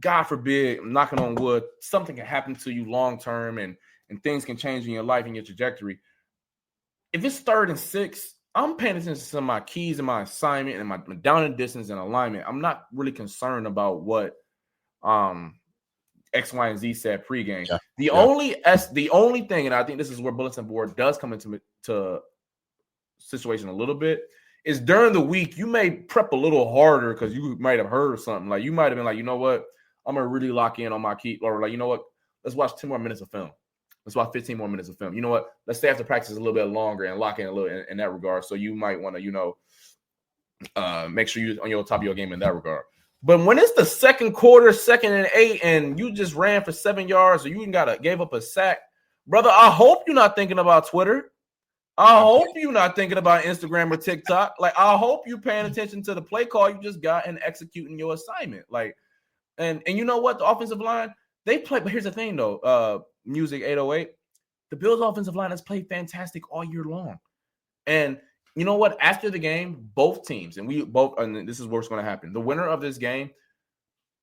E: God forbid, I'm knocking on wood, something can happen to you long term and things can change in your life and your trajectory. If it's 3rd and 6, I'm paying attention to my keys and my assignment and my down and distance and alignment. I'm not really concerned about what X, Y, and Z said pregame. Yeah. The only thing, and I think this is where bulletin board does come into situation a little bit, is during the week you may prep a little harder because you might have heard something. Like you might have been like, you know what, I'm gonna really lock in on my key, or like, you know what, let's watch 10 more minutes of film. Let's watch 15 more minutes of film. You know what, let's stay after practice a little bit longer and lock in a little in that regard. So you might want to, make sure you're on your top of your game in that regard. But when it's the second quarter, 2nd and 8, and you just ran for 7 yards, or you even gave up a sack, brother, I hope you're not thinking about Twitter. I hope you're not thinking about Instagram or TikTok. Like, I hope you're paying attention to the play call you just got and executing your assignment. Like, and you know what? The offensive line, they play. But here's the thing, though. Music 808. The Bills' offensive line has played fantastic all year long. And you know what? After the game, both teams, and this is what's going to happen. The winner of this game,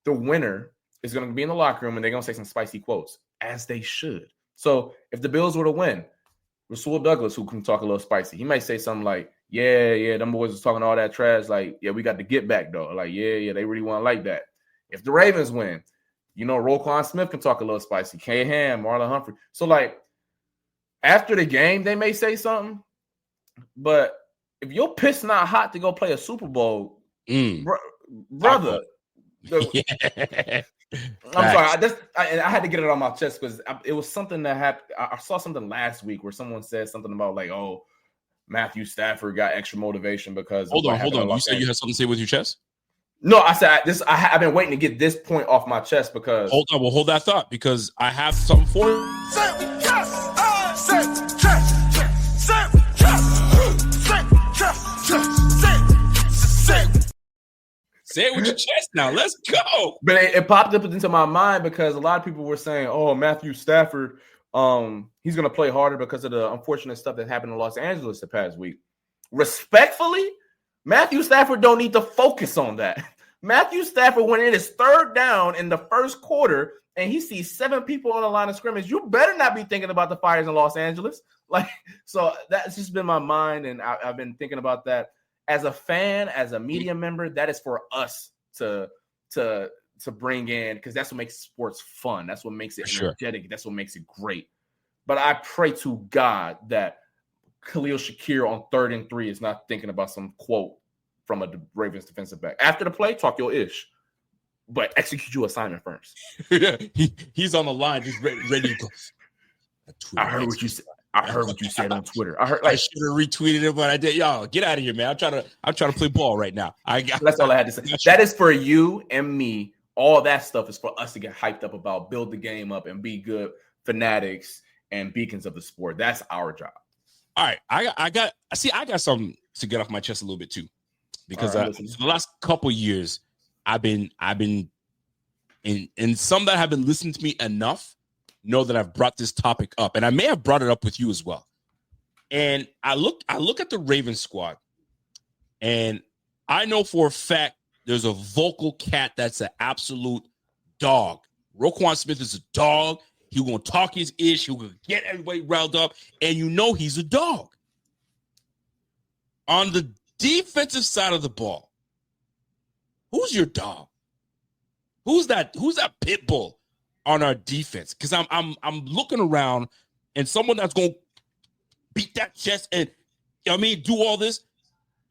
E: the winner is going to be in the locker room, and they're going to say some spicy quotes, as they should. So if the Bills were to win, Rasul Douglas, who can talk a little spicy, he might say something like, yeah, them boys was talking all that trash. Like, yeah, we got the get back, though. Like, yeah, they really want to like that. If the Ravens win, Roquan Smith can talk a little spicy. K. Ham, Marlon Humphrey. So, like, after the game, they may say something, but if your piss not hot to go play a Super Bowl, brother, I'm sorry. I had to get it on my chest because it was something that happened. I saw something last week where someone said something about like, oh, Matthew Stafford got extra motivation because. Hold on.
D: You said you had something to say with your chest?
E: No, I said I've been waiting to get this point off my chest because.
D: Hold on. Well, hold that thought because I have something for you. Say it with your chest now. Let's go.
E: But it popped up into my mind because a lot of people were saying, oh, Matthew Stafford, he's going to play harder because of the unfortunate stuff that happened in Los Angeles the past week. Respectfully, Matthew Stafford don't need to focus on that. Matthew Stafford went in his 3rd down in the first quarter and he sees 7 people on the line of scrimmage. You better not be thinking about the fires in Los Angeles. So that's just been my mind, and I've been thinking about that. As a fan, as a media member, that is for us to bring in because that's what makes sports fun. That's what makes it energetic. Sure. That's what makes it great. But I pray to God that Khalil Shakir on 3rd and 3 is not thinking about some quote from a Ravens defensive back. After the play, talk your ish, but execute your assignment first.
D: He's on the line, just ready to go.
E: I heard what you said. I heard what you said on Twitter. I
D: should have retweeted it, but I did. Y'all, get out of here, man. I'm trying to play ball right now.
E: That's all I had to say. That is for you and me. All that stuff is for us to get hyped up about, build the game up, and be good fanatics and beacons of the sport. That's our job. All right,
D: I got something to get off my chest a little bit too, because the last couple years I've been in some that have been listening to me enough. Know that I've brought this topic up, and I may have brought it up with you as well. And I look at the Ravens squad, and I know for a fact there's a vocal cat that's an absolute dog. Roquan Smith is a dog. He's gonna talk his ish. He'll get everybody riled up, and he's a dog. On the defensive side of the ball, who's your dog? Who's that pit bull on our defense? Because I'm looking around, and someone that's gonna beat that chest and do all this.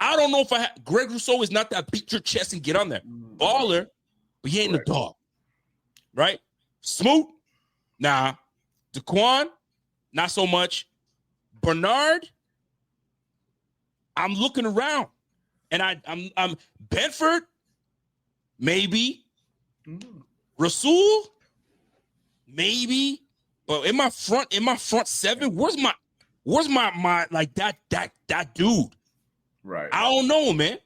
D: I don't know if Greg Rousseau is not that beat your chest and get on there. Baller, but he ain't a dog. Right? Smoot, nah. Daquan, not so much. Bernard, I'm looking around. And I'm Bedford, maybe. Rasul, maybe. But in my front 7, where's my like that dude?
E: Right.
D: I don't know, man.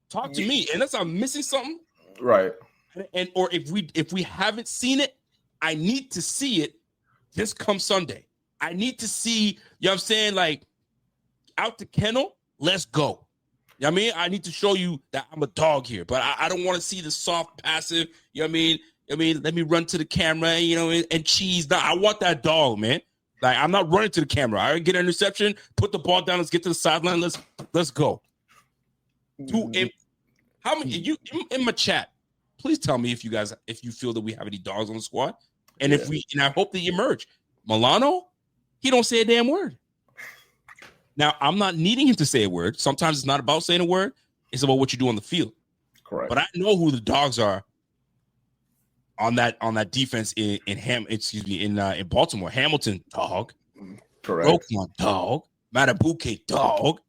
D: Talk to me. Unless I'm missing something.
E: Right.
D: And or if we haven't seen it, I need to see it this come Sunday. I need to see, you know what I'm saying, like out the kennel, let's go. You know what I mean? I need to show you that I'm a dog here, but I don't want to see the soft passive, you know what I mean? Let me run to the camera, and cheese. No, I want that dog, man. Like, I'm not running to the camera. I get an interception, put the ball down, let's get to the sideline, let's go. How many you in my chat? Please tell me if you feel that we have any dogs on the squad, and and I hope that you emerge. Milano, he don't say a damn word. Now, I'm not needing him to say a word. Sometimes it's not about saying a word; it's about what you do on the field.
E: Correct.
D: But I know who the dogs are on that defense in Baltimore. Hamilton, dog.
E: Correct.
D: Roquan, dog. Matabuke, dog.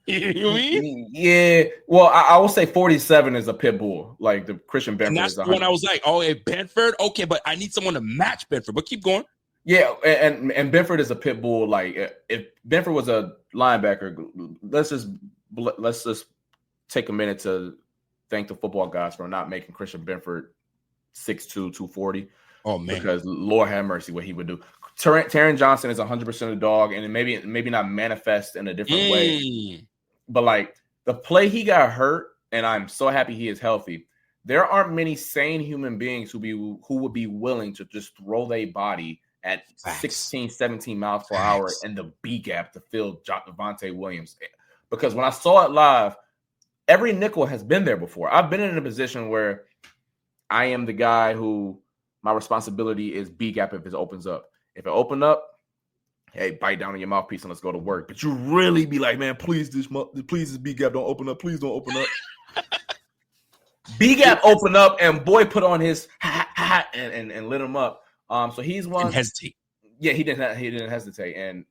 D: You know what I mean?
E: Yeah. Well, I will say 47 is a pit bull. Like the Christian Benford.
D: And that's the one I was like, oh, hey, Benford? Okay, but I need someone to match Benford. But keep going.
E: Yeah, and Benford is a pit bull. Like if Benford was a linebacker, let's just take a minute to thank the football guys for not making Christian Benford 6'2", 240.
D: Oh man,
E: because Lord have mercy, what he would do. Taron Johnson is 100% a dog, and maybe not manifest in a different way. But like the play he got hurt, and I'm so happy he is healthy. There aren't many sane human beings who would be willing to just throw their body at 16, 17 miles per hour in the B gap to fill Javonte Williams. Because when I saw it live, every nickel has been there before. I've been in a position where I am the guy who my responsibility is B gap if it opens up. If it open up, hey, bite down on your mouthpiece and let's go to work. But you really be like, man, please this B gap don't open up. Please don't open up. B gap open up and boy put on his hat and lit him up. So he's one.
D: Didn't hesitate.
E: Yeah, he didn't hesitate, and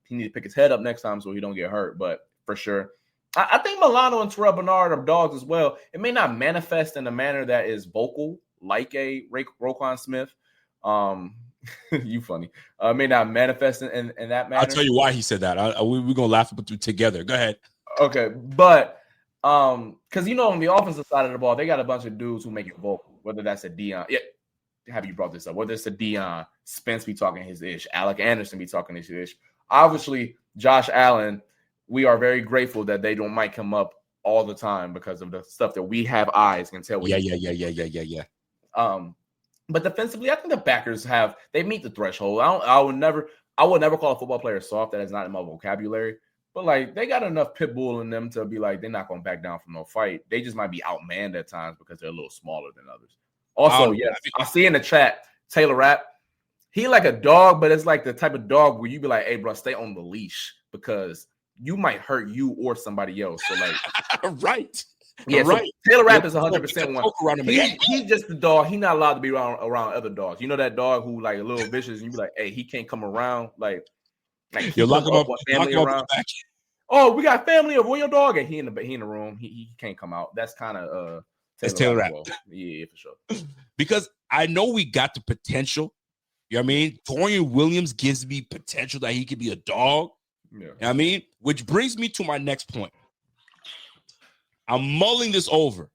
E: he need to pick his head up next time so he don't get hurt. But for sure, I think Milano and Terrell Bernard are dogs as well. It may not manifest in a manner that is vocal like a Roquan Smith. You funny. May not manifest in that manner.
D: I'll tell you why he said that. We're gonna laugh together. Go ahead.
E: Okay, but because on the offensive side of the ball, they got a bunch of dudes who make it vocal. Whether that's a Dion, have you brought this up? Whether it's a Dion, Spence be talking his ish, Alec Anderson be talking his ish. Obviously, Josh Allen, we are very grateful that they don't mic him up all the time because of the stuff that we have eyes can tell.
D: Yeah.
E: But defensively, I think the backers they meet the threshold. I would never call a football player soft. That is not in my vocabulary. But like they got enough pit bull in them to be like they're not going to back down from no fight. They just might be outmanned at times because they're a little smaller than others. Also, I see in the chat Taylor Rapp. He like a dog, but it's like the type of dog where you be like, "Hey, bro, stay on the leash because you might hurt you or somebody else." So like,
D: right.
E: Yeah,
D: right.
E: So Taylor Rapp is 100% one. He's just the dog. He's not allowed to be around other dogs. You know that dog who like a little vicious, and you be like, "Hey, he can't come around." Like
D: you lock him up.
E: Family around. Oh, we got family over. Where your dog? And he in the room. He can't come out. That's kind of
D: Taylor Rapp.
E: Yeah, for sure.
D: Because I know we got the potential. You know what I mean? Dorian Williams gives me potential that he could be a dog.
E: Yeah.
D: You know what I mean? Which brings me to my next point. I'm mulling this over.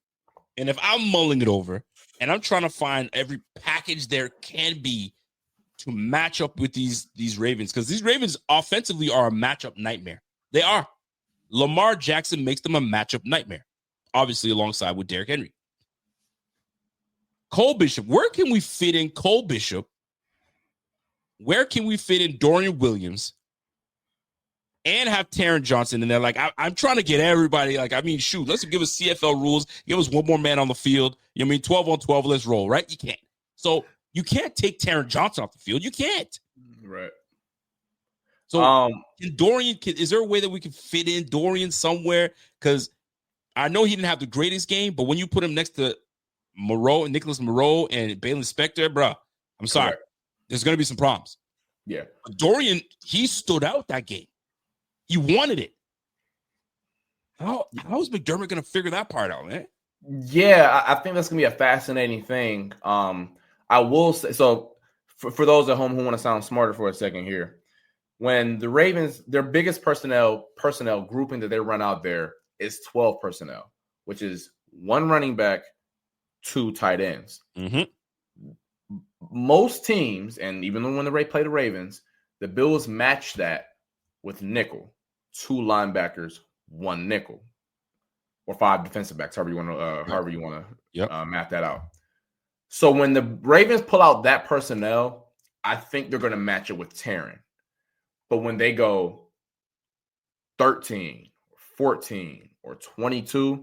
D: And if I'm mulling it over and I'm trying to find every package there can be to match up with these Ravens, because these Ravens offensively are a matchup nightmare. They are. Lamar Jackson makes them a matchup nightmare, obviously alongside with Derrick Henry. Cole Bishop, where can we fit in Cole Bishop? Where can we fit in Dorian Williams and have Taron Johnson in there? Like, I'm trying to get everybody, shoot, let's give us CFL rules. Give us one more man on the field. 12 on 12, let's roll, right? You can't. So you can't take Taron Johnson off the field. You can't.
E: Right.
D: So is there a way that we can fit in Dorian somewhere? Because I know he didn't have the greatest game, but when you put him next to Nicholas Moreau and Bailey Spector, bro, I'm sorry.
E: Correct.
D: There's going to be some problems.
E: Yeah.
D: But Dorian, he stood out that game. He wanted it. How is McDermott going to figure that part out, man?
E: Yeah, I think that's going to be a fascinating thing. I will say, so for those at home who want to sound smarter for a second here, when the Ravens, their biggest personnel grouping that they run out there is 12 personnel, which is one running back, 2 tight ends.
D: Mm-hmm.
E: Most teams, and even when they play the Ravens, the Bills match that with nickel, 2 linebackers, 1 nickel, or 5 defensive backs, however you want to map that out. So when the Ravens pull out that personnel, I think they're going to match it with Taron. But when they go 13, 14, or 22,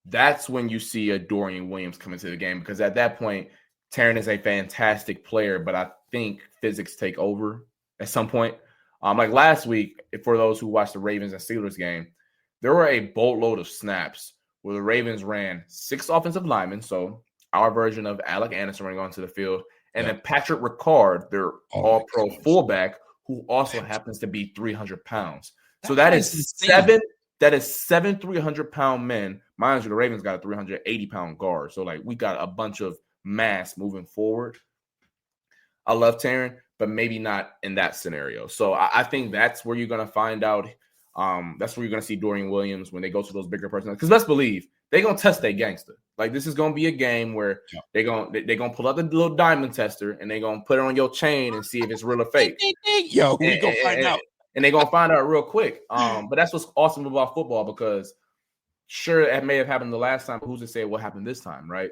E: that's when you see a Dorian Williams come into the game, because at that point, Taron is a fantastic player, but I think physics take over at some point. Like last week, for those who watched the Ravens and Steelers game, there were a boatload of snaps where the Ravens ran 6 offensive linemen, so our version of Alec Anderson running onto the field, and then Patrick Ricard, their all-pro fullback, who also happens to be 300 pounds. So that is insane. seven 300-pound men. Mind you, the Ravens got a 380-pound guard. So, like, we got a bunch of mass moving forward. I love Taron, but maybe not in that scenario. So I think that's where you're going to find out. That's where you're going to see Dorian Williams when they go to those bigger personalities. Because let's believe they're going to test their gangster. Like, this is going to be a game where they're going to pull out the little diamond tester and they're going to put it on your chain and see if it's real or fake.
D: Yo, we going to find out.
E: And they're going to find out real quick. But that's what's awesome about football, because sure, it may have happened the last time, but who's to say what happened this time, right?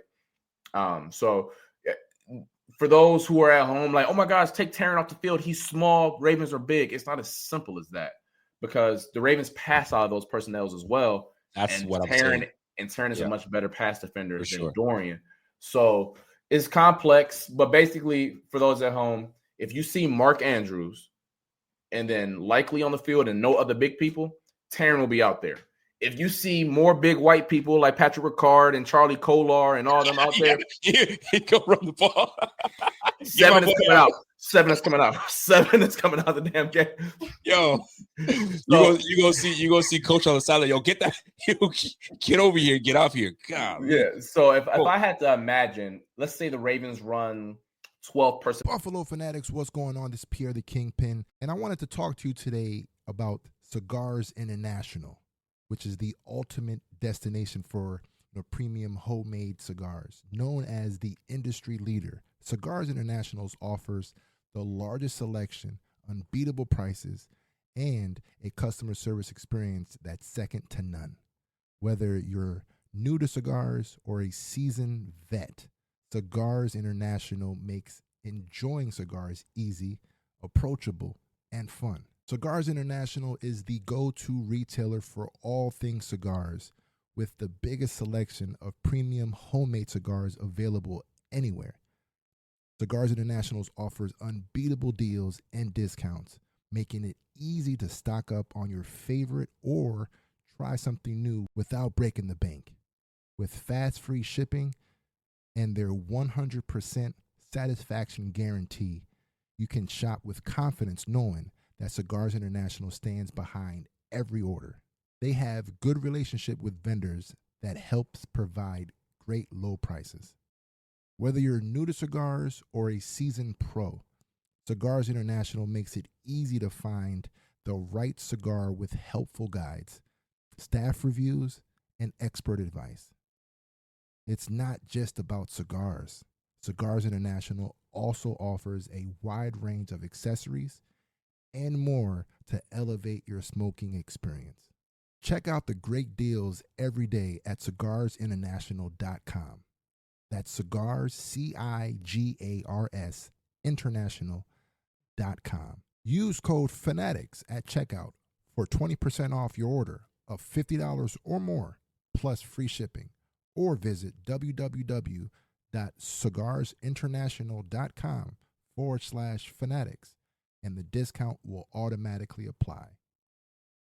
E: So for those who are at home, like, oh my gosh, take Taron off the field. He's small. Ravens are big. It's not as simple as that, because the Ravens pass out of those personnels as well.
D: That's what I'm saying.
E: And Taron is a much better pass defender than Dorian. So it's complex, but basically for those at home, if you see Mark Andrews and then likely on the field and no other big people, Taron will be out there. If you see more big white people like Patrick Ricard and Charlie Kolar and all them out there,
D: he go run the ball.
E: 7 is coming out. 7 is coming out. 7 is coming out of the damn game.
D: Yo, you gonna see Coach on the sideline. Yo, get that. Get over here. Get off here. God.
E: Yeah. So if I had to imagine, let's say the Ravens run 12 personnel.
F: Buffalo Fanatics, what's going on? This is Pierre the Kingpin, and I wanted to talk to you today about Cigars International, which is the ultimate destination for premium homemade cigars. Known as the industry leader, Cigars International offers the largest selection, unbeatable prices, and a customer service experience that's second to none. Whether you're new to cigars or a seasoned vet, Cigars International makes enjoying cigars easy, approachable, and fun. Cigars International is the go-to retailer for all things cigars, with the biggest selection of premium homemade cigars available anywhere. Cigars International offers unbeatable deals and discounts, making it easy to stock up on your favorite or try something new without breaking the bank. With fast free shipping and their 100% satisfaction guarantee, you can shop with confidence knowing that Cigars International stands behind every order. They have good relationship with vendors that helps provide great low prices. Whether you're new to cigars or a seasoned pro, Cigars International makes it easy to find the right cigar with helpful guides, staff reviews, and expert advice. It's not just about cigars. Cigars International also offers a wide range of accessories and more to elevate your smoking experience. Check out the great deals every day at cigarsinternational.com. That's cigars, CIGARS, international.com. Use code FANATICS at checkout for 20% off your order of $50 or more, plus free shipping. Or visit www.cigarsinternational.com/fanatics, and the discount will automatically apply.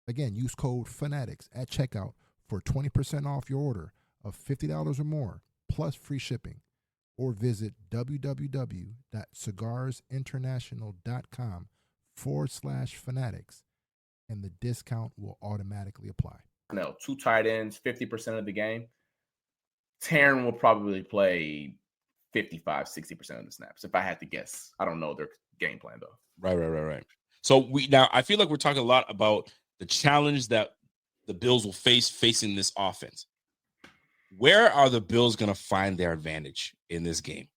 F: Again, use code FANATICS at checkout for 20% off your order of $50 or more, plus free shipping. Or visit www.cigarsinternational.com/fanatics, and the discount will automatically apply.
E: No, 2 tight ends, 50% of the game. Taron will probably play 55, 60% of the snaps, if I had to guess. I don't know their game plan, though.
D: Right. So I feel like we're talking a lot about the challenge that the Bills will facing this offense. Where are the Bills going to find their advantage in this game?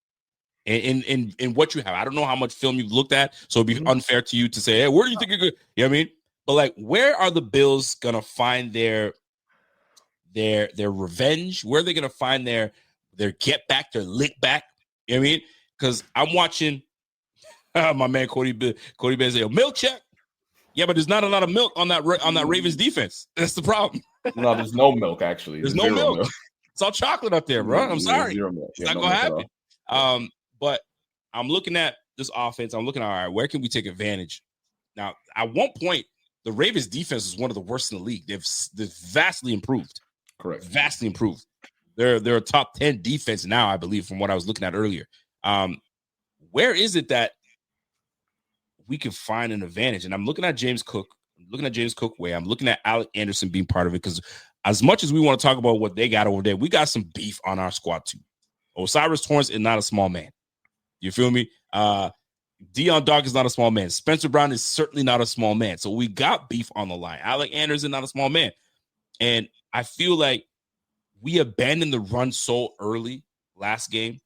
D: In what you have? I don't know how much film you've looked at, so it'd be unfair to you to say, hey, where do you think you're good? You know what I mean? But, like, where are the Bills going to find their revenge? Where are they going to find their get back, their lick back? You know what I mean? Because I'm watching my man Cody Ben say, Milk check. Yeah, but there's not a lot of milk on that Ravens defense. That's the problem.
E: No, there's no milk, actually.
D: There's no milk. It's all chocolate up there, bro. I'm sorry.
E: Zero milk.
D: It's not going to happen. But I'm looking at this offense. I'm looking at, all right, where can we take advantage? Now, at one point, the Ravens defense was one of the worst in the league. They've vastly improved.
E: Correct.
D: Vastly improved. They're a top 10 defense now, I believe, from what I was looking at earlier. Where is it that we can find an advantage? And I'm looking at James Cook. I'm looking at James Cook way. I'm looking at Alec Anderson being part of it, because as much as we want to talk about what they got over there, we got some beef on our squad too. Osiris Torrance is not a small man. You feel me? Deion Dog is not a small man. Spencer Brown is certainly not a small man. So we got beef on the line. Alec Anderson, not a small man. And I feel like we abandoned the run so early last game.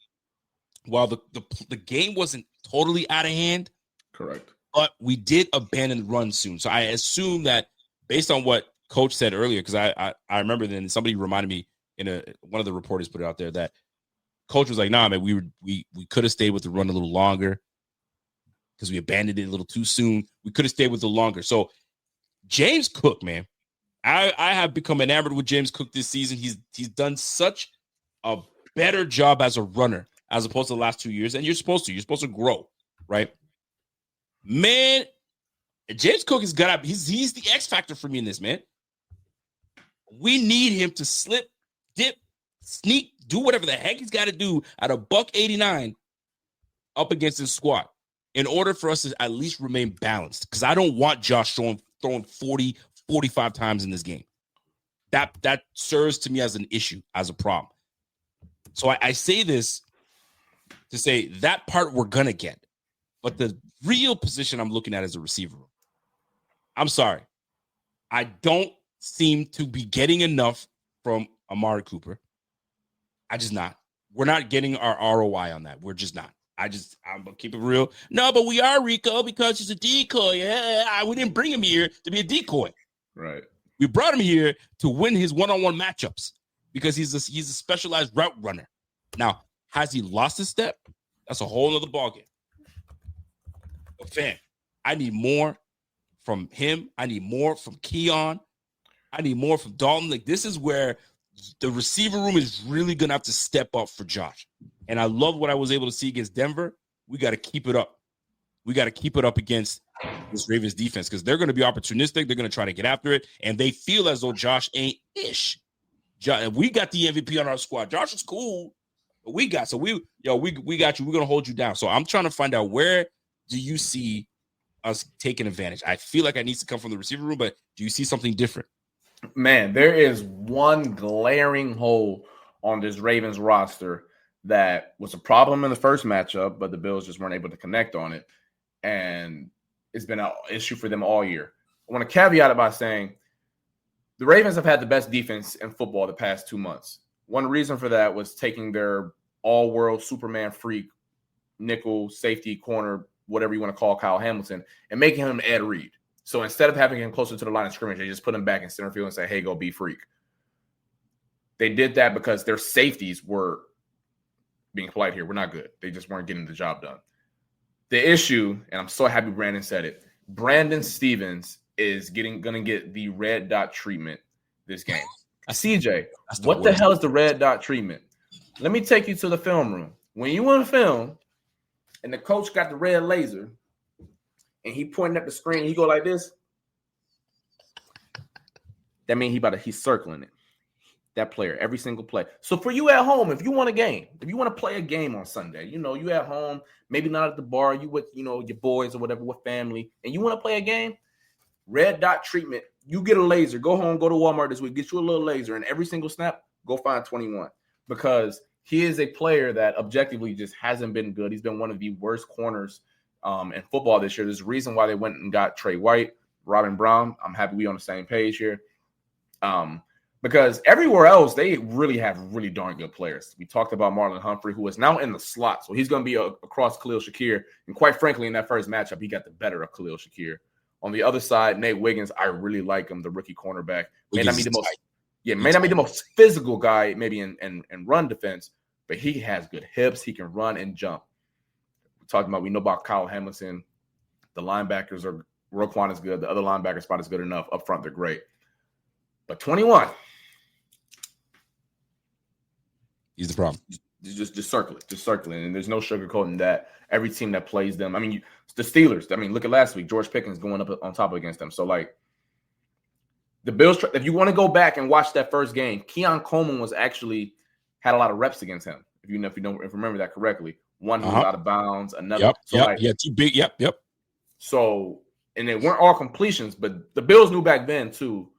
D: While the game wasn't totally out of hand. Correct. But we did abandon the run soon. So I assume that based on what Coach said earlier, because I remember then somebody reminded me one of the reporters put it out there that Coach was like, nah, man, we could have stayed with the run a little longer because we abandoned it a little too soon. We could have stayed with it longer. So James Cook, man, I have become enamored with James Cook this season. He's done such a better job as a runner as opposed to the last 2 years. And you're supposed to grow, right? Man, James Cook has got to, he's the X factor for me in this, man. We need him to slip, dip, sneak, do whatever the heck he's got to do at a $189 up against his squad in order for us to at least remain balanced. Because I don't want Josh throwing 40, 45 times in this game. That serves to me as an issue, as a problem. So I say this to say that part we're going to get. But the real position I'm looking at is a receiver. I'm sorry. I don't seem to be getting enough from Amari Cooper. I just not. We're not getting our ROI on that. We're just not. I'm going to keep it real. No, but we are, Rico, because he's a decoy. Yeah, we didn't bring him here to be a decoy. Right. We brought him here to win his one-on-one matchups because he's a specialized route runner. Now, has he lost his step? That's a whole other ballgame. But fam, I need more from him. I need more from Keon. I need more from Dalton. Like, this is where the receiver room is really going to have to step up for Josh. And I love what I was able to see against Denver. We got to keep it up. We got to keep it up against this Ravens defense because they're going to be opportunistic. They're going to try to get after it. And they feel as though Josh ain't ish. We got the MVP on our squad. Josh is cool. But we got you. We're going to hold you down. So I'm trying to find out, where do you see us taking advantage? I feel like it needs to come from the receiver room, but do you see something different?
E: Man, there is one glaring hole on this Ravens roster that was a problem in the first matchup, but the Bills just weren't able to connect on it. And it's been an issue for them all year. I want to caveat it by saying the Ravens have had the best defense in football the past 2 months. One reason for that was taking their all-world Superman freak, nickel, safety, corner, whatever you want to call Kyle Hamilton, and making him Ed Reed. So instead of having him closer to the line of scrimmage, they just put him back in center field and say, hey, go be freak. They did that because their safeties were, being polite here, we're not good. They just weren't getting the job done. The issue, and I'm so happy Brandon said it, Brandon Stevens is going to get the red dot treatment this game. CJ, what the hell is the red dot treatment? Let me take you to the film room. When you want to film and the coach got the red laser and he pointing at the screen, he go like this. That means he's circling it. That player, every single play. So for you at home, if you want a game, if you want to play a game on Sunday, you at home, maybe not at the bar, you with, your boys or whatever, with family, and you want to play a game, red dot treatment, you get a laser. Go home, go to Walmart this week, get you a little laser, and every single snap, go find 21. Because he is a player that objectively just hasn't been good. He's been one of the worst corners in football this year. There's a reason why they went and got Trey White, Robin Brown. I'm happy we on the same page here. Because everywhere else, they really have really darn good players. We talked about Marlon Humphrey, who is now in the slot. So he's going to be across Khalil Shakir. And quite frankly, in that first matchup, he got the better of Khalil Shakir. On the other side, Nate Wiggins, I really like him, the rookie cornerback. May not be the most physical guy maybe in run defense, but he has good hips. He can run and jump. We know about Kyle Hamilton. The linebackers Roquan is good. The other linebacker spot is good enough. Up front, they're great. But 21.
D: He's the problem.
E: Just circle it. Just circle it. And there's no sugarcoating that. Every team that plays them. I mean, the Steelers. I mean, look at last week. George Pickens going up on top against them. So, like, the Bills, if you want to go back and watch that first game, Keon Coleman had a lot of reps against him. If you remember that correctly. One who was out of bounds, another.
D: Too big. Yep.
E: So, and they weren't all completions, but the Bills knew back then, too,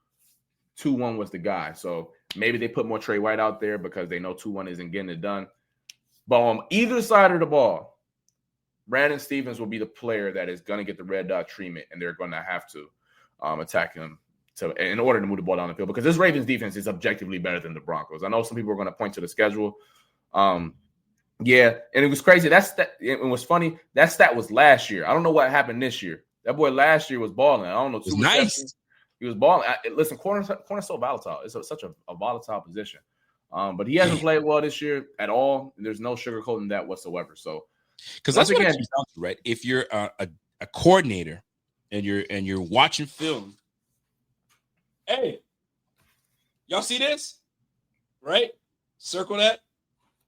E: 2-1 was the guy. So maybe they put more Trey White out there because they know 2-1 isn't getting it done. But on either side of the ball, Brandon Stevens will be the player that is going to get the red dot treatment, and they're going to have to attack him in order to move the ball down the field, because this Ravens defense is objectively better than the Broncos. I know some people are going to point to the schedule. Yeah, and it was crazy. It was funny. That stat was last year. I don't know what happened this year. That boy last year was balling. I don't know.
D: It was nice.
E: He was balling. Listen, corner's so volatile. It's such a volatile position. But he hasn't played well this year at all. There's no sugarcoating that whatsoever. So,
D: because that's what it comes down to, right? If you're a coordinator and you're watching film, hey, y'all see this, right? Circle that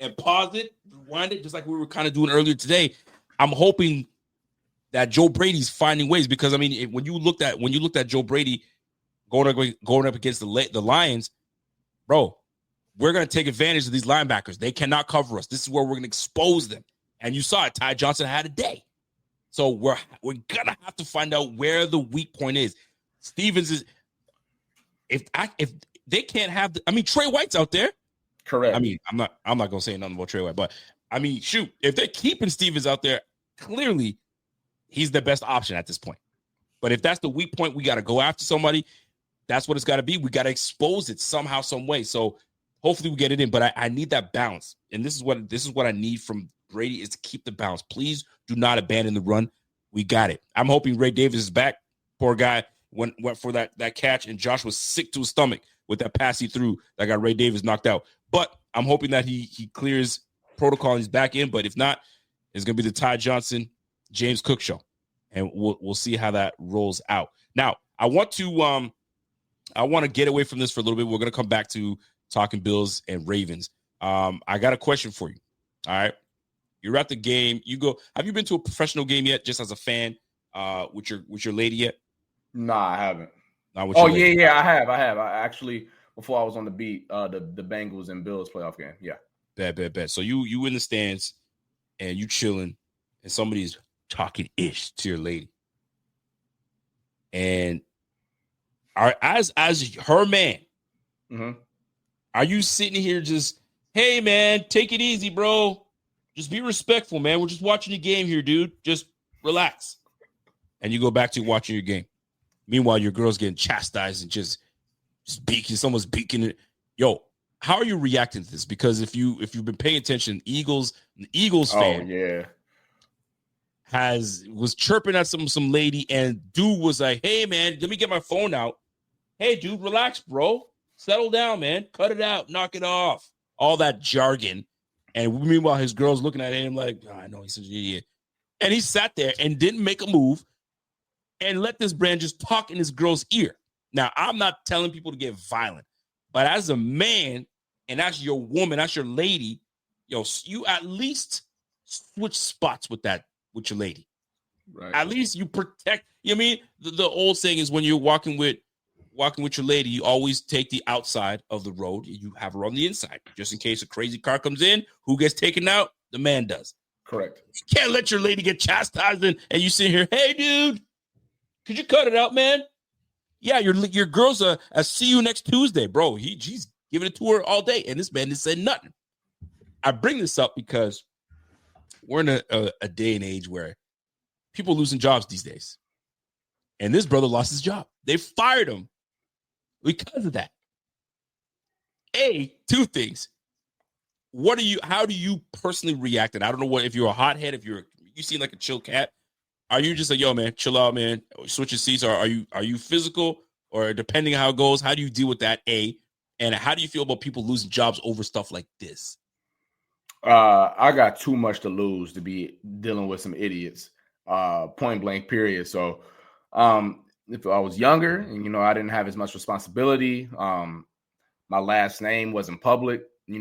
D: and pause it, rewind it, just like we were kind of doing earlier today. I'm hoping that Joe Brady's finding ways, because I mean, when you looked at Joe Brady going up against the Lions, bro, we're going to take advantage of these linebackers. They cannot cover us. This is where we're going to expose them. And you saw it. Ty Johnson had a day. So we're going to have to find out where the weak point is. Stevens is, if they can't have Trey White's out there.
E: Correct.
D: I mean, I'm not going to say nothing about Trey White, but I mean, shoot, if they're keeping Stevens out there, clearly he's the best option at this point. But if that's the weak point, we got to go after somebody. That's what it's got to be. We got to expose it somehow, some way. So hopefully we get it in, but I need that balance. And this is what I need from Brady, is to keep the balance. Please do not abandon the run. We got it. I'm hoping Ray Davis is back. Poor guy went for that catch, and Josh was sick to his stomach with that pass he threw that got Ray Davis knocked out. But I'm hoping that he clears protocol and he's back in. But if not, it's going to be the Ty Johnson, James Cook show. And we'll see how that rolls out. Now, I want to get away from this for a little bit. We're going to come back to talking Bills and Ravens. I got a question for you. All right. You're at the game. Have you been to a professional game yet, just as a fan, with your lady yet?
E: Nah, I haven't.
D: Yeah,
E: I have. I actually, before I was on the beat, the Bengals and Bills playoff game. Yeah.
D: Bet. So you in the stands and you chilling, and somebody's talking ish to your lady. And as her man,
E: mm-hmm.
D: Are you sitting here just, hey man, take it easy, bro. Just be respectful, man. We're just watching the game here, dude. Just relax. And you go back to watching your game. Meanwhile, your girl's getting chastised and just beaking. Someone's beaking it. Yo, how are you reacting to this? Because if you've been paying attention, an Eagles fan was chirping at some lady, and dude was like, hey man, let me get my phone out. Hey dude, relax, bro. Settle down, man. Cut it out. Knock it off. All that jargon. And meanwhile, his girl's looking at him like, I know he's such an idiot. And he sat there and didn't make a move and let this brand just talk in his girl's ear. Now, I'm not telling people to get violent, but as a man, and that's your woman, that's your lady, yo, you at least switch spots with your lady.
E: Right.
D: At least you protect. You know what I mean? The old saying is, when you're walking with your lady, you always take the outside of the road. You have her on the inside, just in case a crazy car comes in. Who gets taken out? The man does.
E: Correct.
D: You can't let your lady get chastised and you sit here, hey, dude, could you cut it out, man? Yeah, your girl's a see you next Tuesday, bro. She's giving it to her all day, and this man didn't say nothing. I bring this up because we're in a day and age where people are losing jobs these days. And this brother lost his job. They fired him because of that. Two things. How do you personally react? And I don't know if you're a hothead, if you seem like a chill cat. Are you just like, yo, man, chill out, man, switch your seats? Or are you physical? Or depending on how it goes, how do you deal with that? And how do you feel about people losing jobs over stuff like this?
E: I got too much to lose to be dealing with some idiots. Point blank, period. So If I was younger and, I didn't have as much responsibility, my last name wasn't public, I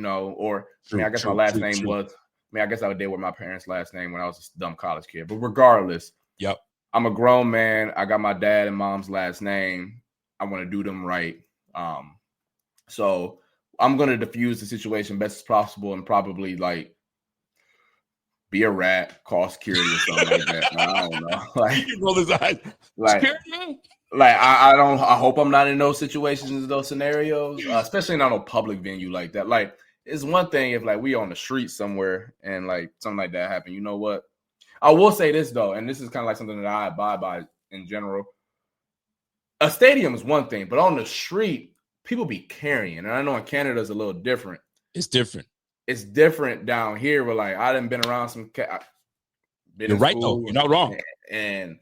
E: guess my last name was, I guess I did with my parents' last name when I was a dumb college kid. But regardless,
D: yep,
E: I'm a grown man. I got my dad and mom's last name. I want to do them right. So I'm going to diffuse the situation best as possible and probably be a rat, call security or something like that. I don't know. I hope I'm not in those situations, those scenarios, especially not a public venue like that. It's one thing if we on the street somewhere and something like that happened. You know what? I will say this though, and this is kind of something that I abide by in general. A stadium is one thing, but on the street, people be carrying. And I know in Canada it's a little different.
D: It's different.
E: It's different down here where I done been around some
D: You're right though. You're not wrong.
E: And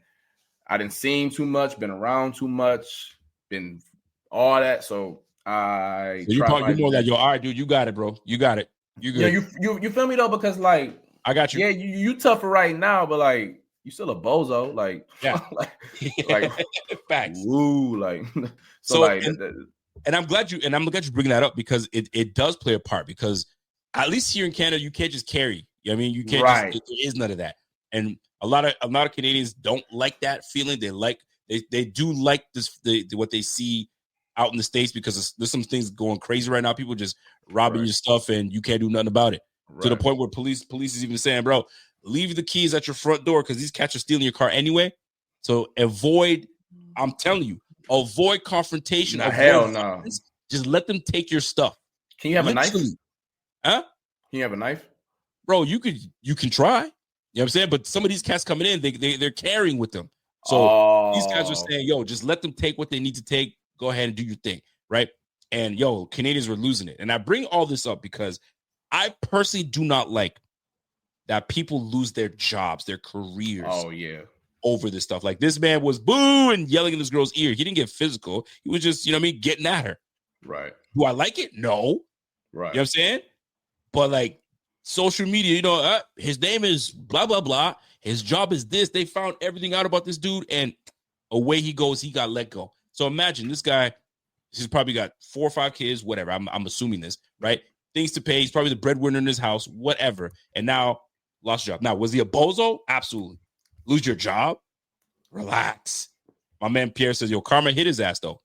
E: I didn't seen too much, been around too much, been all that. So
D: you more that, all right, dude, you got it, bro. You got it. You good.
E: You feel me though? Because
D: I got you.
E: Yeah, you tougher right now, but you still a bozo.
D: Facts.
E: Woo,
D: and I'm glad you bring that up because it does play a part because at least here in Canada you can't just carry. You know what I mean? You can't there is none of that. And a lot of Canadians don't like that feeling. They do like this what they see out in the States because there's some things going crazy right now. People just robbing your stuff and you can't do nothing about it. To the point where police is even saying, bro, leave the keys at your front door because these cats are stealing your car anyway. So I'm telling you, avoid confrontation.
E: Hell no.
D: Just let them take your stuff.
E: Can you have a knife?
D: Huh?
E: Can you have a knife?
D: Bro, you can try. You know what I'm saying? But some of these cats coming in, they're carrying with them. So these guys are saying, yo, just let them take what they need to take. Go ahead and do your thing, right? And yo, Canadians were losing it. And I bring all this up because I personally do not like that people lose their jobs, their careers.
E: Oh, yeah.
D: Over this stuff. This man was boo and yelling in this girl's ear. He didn't get physical. He was just, getting at her.
E: Right.
D: Do I like it? No.
E: Right.
D: You know what I'm saying? But social media, his name is blah, blah, blah. His job is this. They found everything out about this dude and away he goes. He got let go. So imagine this guy, he's probably got 4 or 5 kids, whatever. I'm assuming this, right? Things to pay. He's probably the breadwinner in his house, whatever. And now lost a job. Now, was he a bozo? Absolutely. Lose your job? Relax. My man Pierre says, yo, karma hit his ass, though.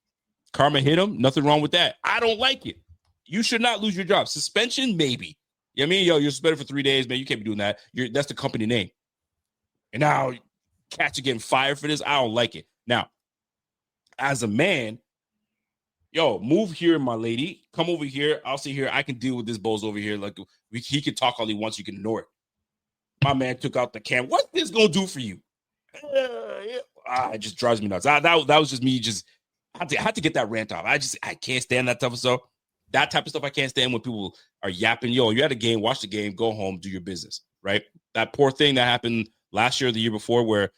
D: Karma hit him. Nothing wrong with that. I don't like it. You should not lose your job. Suspension, maybe. You know what I mean? Yo, you're suspended for 3 days, man. You can't be doing that. That's the company name. And now cats are getting fired for this. I don't like it. Now, as a man, yo, move here, my lady. Come over here. I'll sit here. I can deal with this bozo over here. He can talk all he wants. You can ignore it. My man took out the camera. What's this gonna do for you? It just drives me nuts. That was just me. Just I had to get that rant off. I can't stand that type of stuff. That type of stuff I can't stand when people are yapping. Yo, you're at a game, watch the game, go home, do your business. Right? That poor thing that happened last year or the year before, where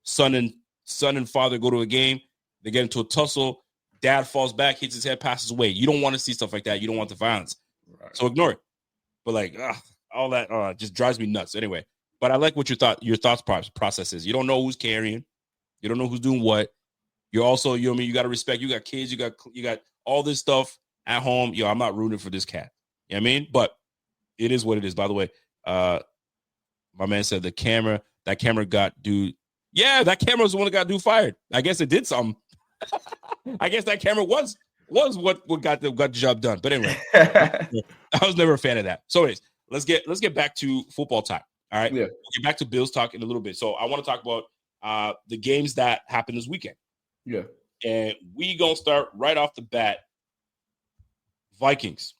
D: son and father go to a game, they get into a tussle, dad falls back, hits his head, passes away. You don't want to see stuff like that. You don't want the violence. Right. So ignore it. But all that just drives me nuts. Anyway, but I like what your thoughts process is. You don't know who's carrying. You don't know who's doing what. You're also, you got to respect. You got kids. You got all this stuff at home. Yo, I'm not rooting for this cat. You know what I mean? But it is what it is. By the way, my man said that camera got dude. Yeah, that camera was the one that got dude fired. I guess it did something. I guess that camera was what got the job done. But anyway, I was never a fan of that. So anyways, let's get back to football talk. All right. Yeah. We'll get back to Bills talk in a little bit. So I want to talk about the games that happened this weekend.
E: Yeah.
D: And we gonna start right off the bat. Vikings.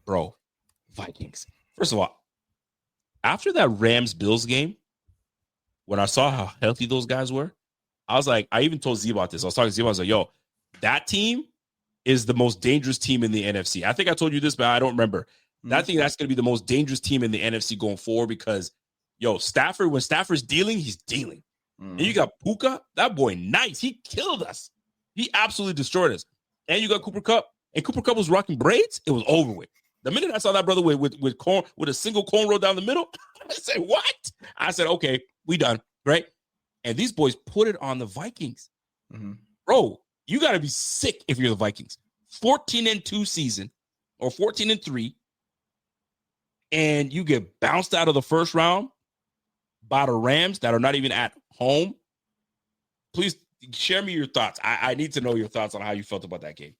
D: Bro. Vikings. First of all, after that Rams-Bills game, when I saw how healthy those guys were, I was like, I even told Z about this. I was talking to Z, I was like, yo, that team is the most dangerous team in the NFC. I think I told you this, but I don't remember. I think that's going to be the most dangerous team in the NFC going forward because, yo, Stafford, when Stafford's dealing, he's dealing. And you got Puka, that boy, nice. He killed us. He absolutely destroyed us. And you got Cooper Kupp, and Cooper Kupp was rocking braids. It was over with. The minute I saw that brother with a single cornrow down the middle, I said, what? I said, okay, we done, right? and these boys put it on the Vikings.
E: Mm-hmm.
D: Bro, you got to be sick if you're the Vikings. 14-2 season or 14-3, and you get bounced out of the first round by the Rams that are not even at home. Please share me your thoughts. I need to know your thoughts on how you felt about that game.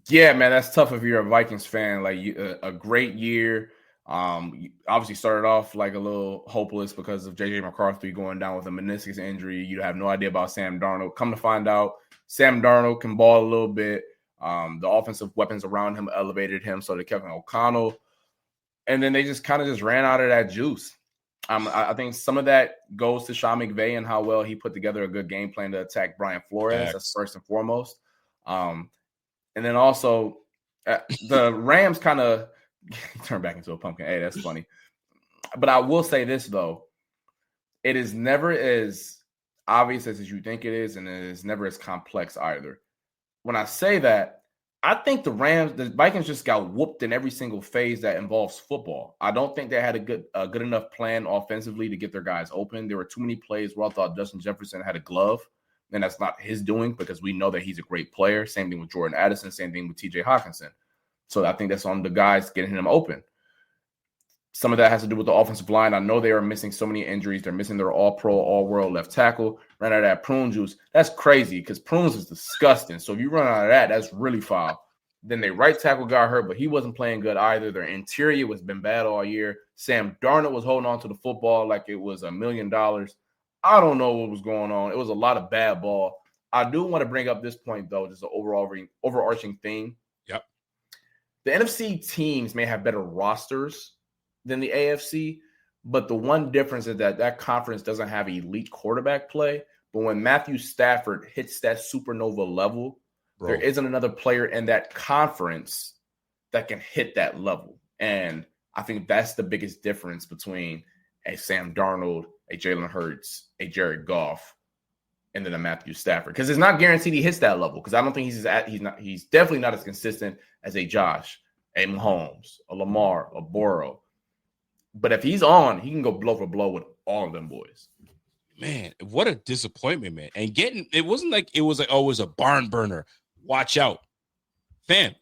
E: Yeah, man, that's tough if you're a Vikings fan. Like a great year. You obviously started off like a little hopeless because of JJ McCarthy going down with a meniscus injury. You have no idea about Sam Darnold. Come to find out, Sam Darnold can ball a little bit. The offensive weapons around him elevated him, so they kept O'Connell. And then they just kind of just ran out of that juice. I think some of that goes to Sean McVay and how well he put together a good game plan to attack Brian Flores. That's first and foremost. And then also the Rams kind of turned back into a pumpkin. Hey, that's funny. But I will say this, though. It is never as obvious as you think it is, and it is never as complex either. When I say that, I think the Vikings just got whooped in every single phase that involves football. I don't think they had a good enough plan offensively to get their guys open. There were too many plays where I thought Justin Jefferson had a glove, and that's not his doing because we know that he's a great player. Same thing with Jordan Addison, same thing with TJ Hawkinson. So I think that's on the guys getting him open. Some of that has to do with the offensive line. I know they are missing so many injuries. They're missing their all-pro, all-world left tackle. Ran out of that prune juice. That's crazy because prunes is disgusting. So if you run out of that, that's really foul. Then their right tackle got hurt, but he wasn't playing good either. Their interior was been bad all year. Sam Darnold was holding on to the football like it was $1 million. I don't know what was going on. It was a lot of bad ball. I do want to bring up this point, though, just an overarching theme.
D: Yep.
E: The NFC teams may have better rosters than the AFC, but the one difference is that conference doesn't have elite quarterback play. But when Matthew Stafford hits that supernova level, there isn't another player in that conference that can hit that level. And I think that's the biggest difference between a Sam Darnold, a Jalen Hurts, a Jared Goff, and then a Matthew Stafford. Because it's not guaranteed he hits that level. Because I don't think he's definitely not as consistent as a Josh, a Mahomes, a Lamar, a Burrow. But if he's on, he can go blow for blow with all of them boys.
D: Man, what a disappointment, man. And it wasn't like it was a barn burner. Watch out. Fam,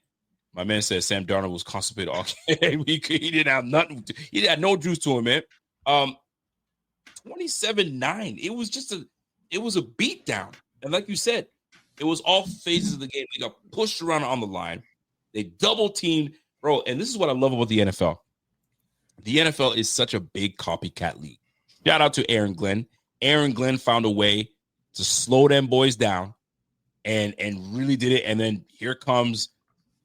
D: my man said Sam Darnold was constipated all game. He didn't have nothing. He had no juice to him, man. 27-9. It was a beatdown. And like you said, it was all phases of the game. They got pushed around on the line. They double teamed, bro. And this is what I love about the NFL. The NFL is such a big copycat league. Shout out to Aaron Glenn. Aaron Glenn found a way to slow them boys down and really did it. And then here come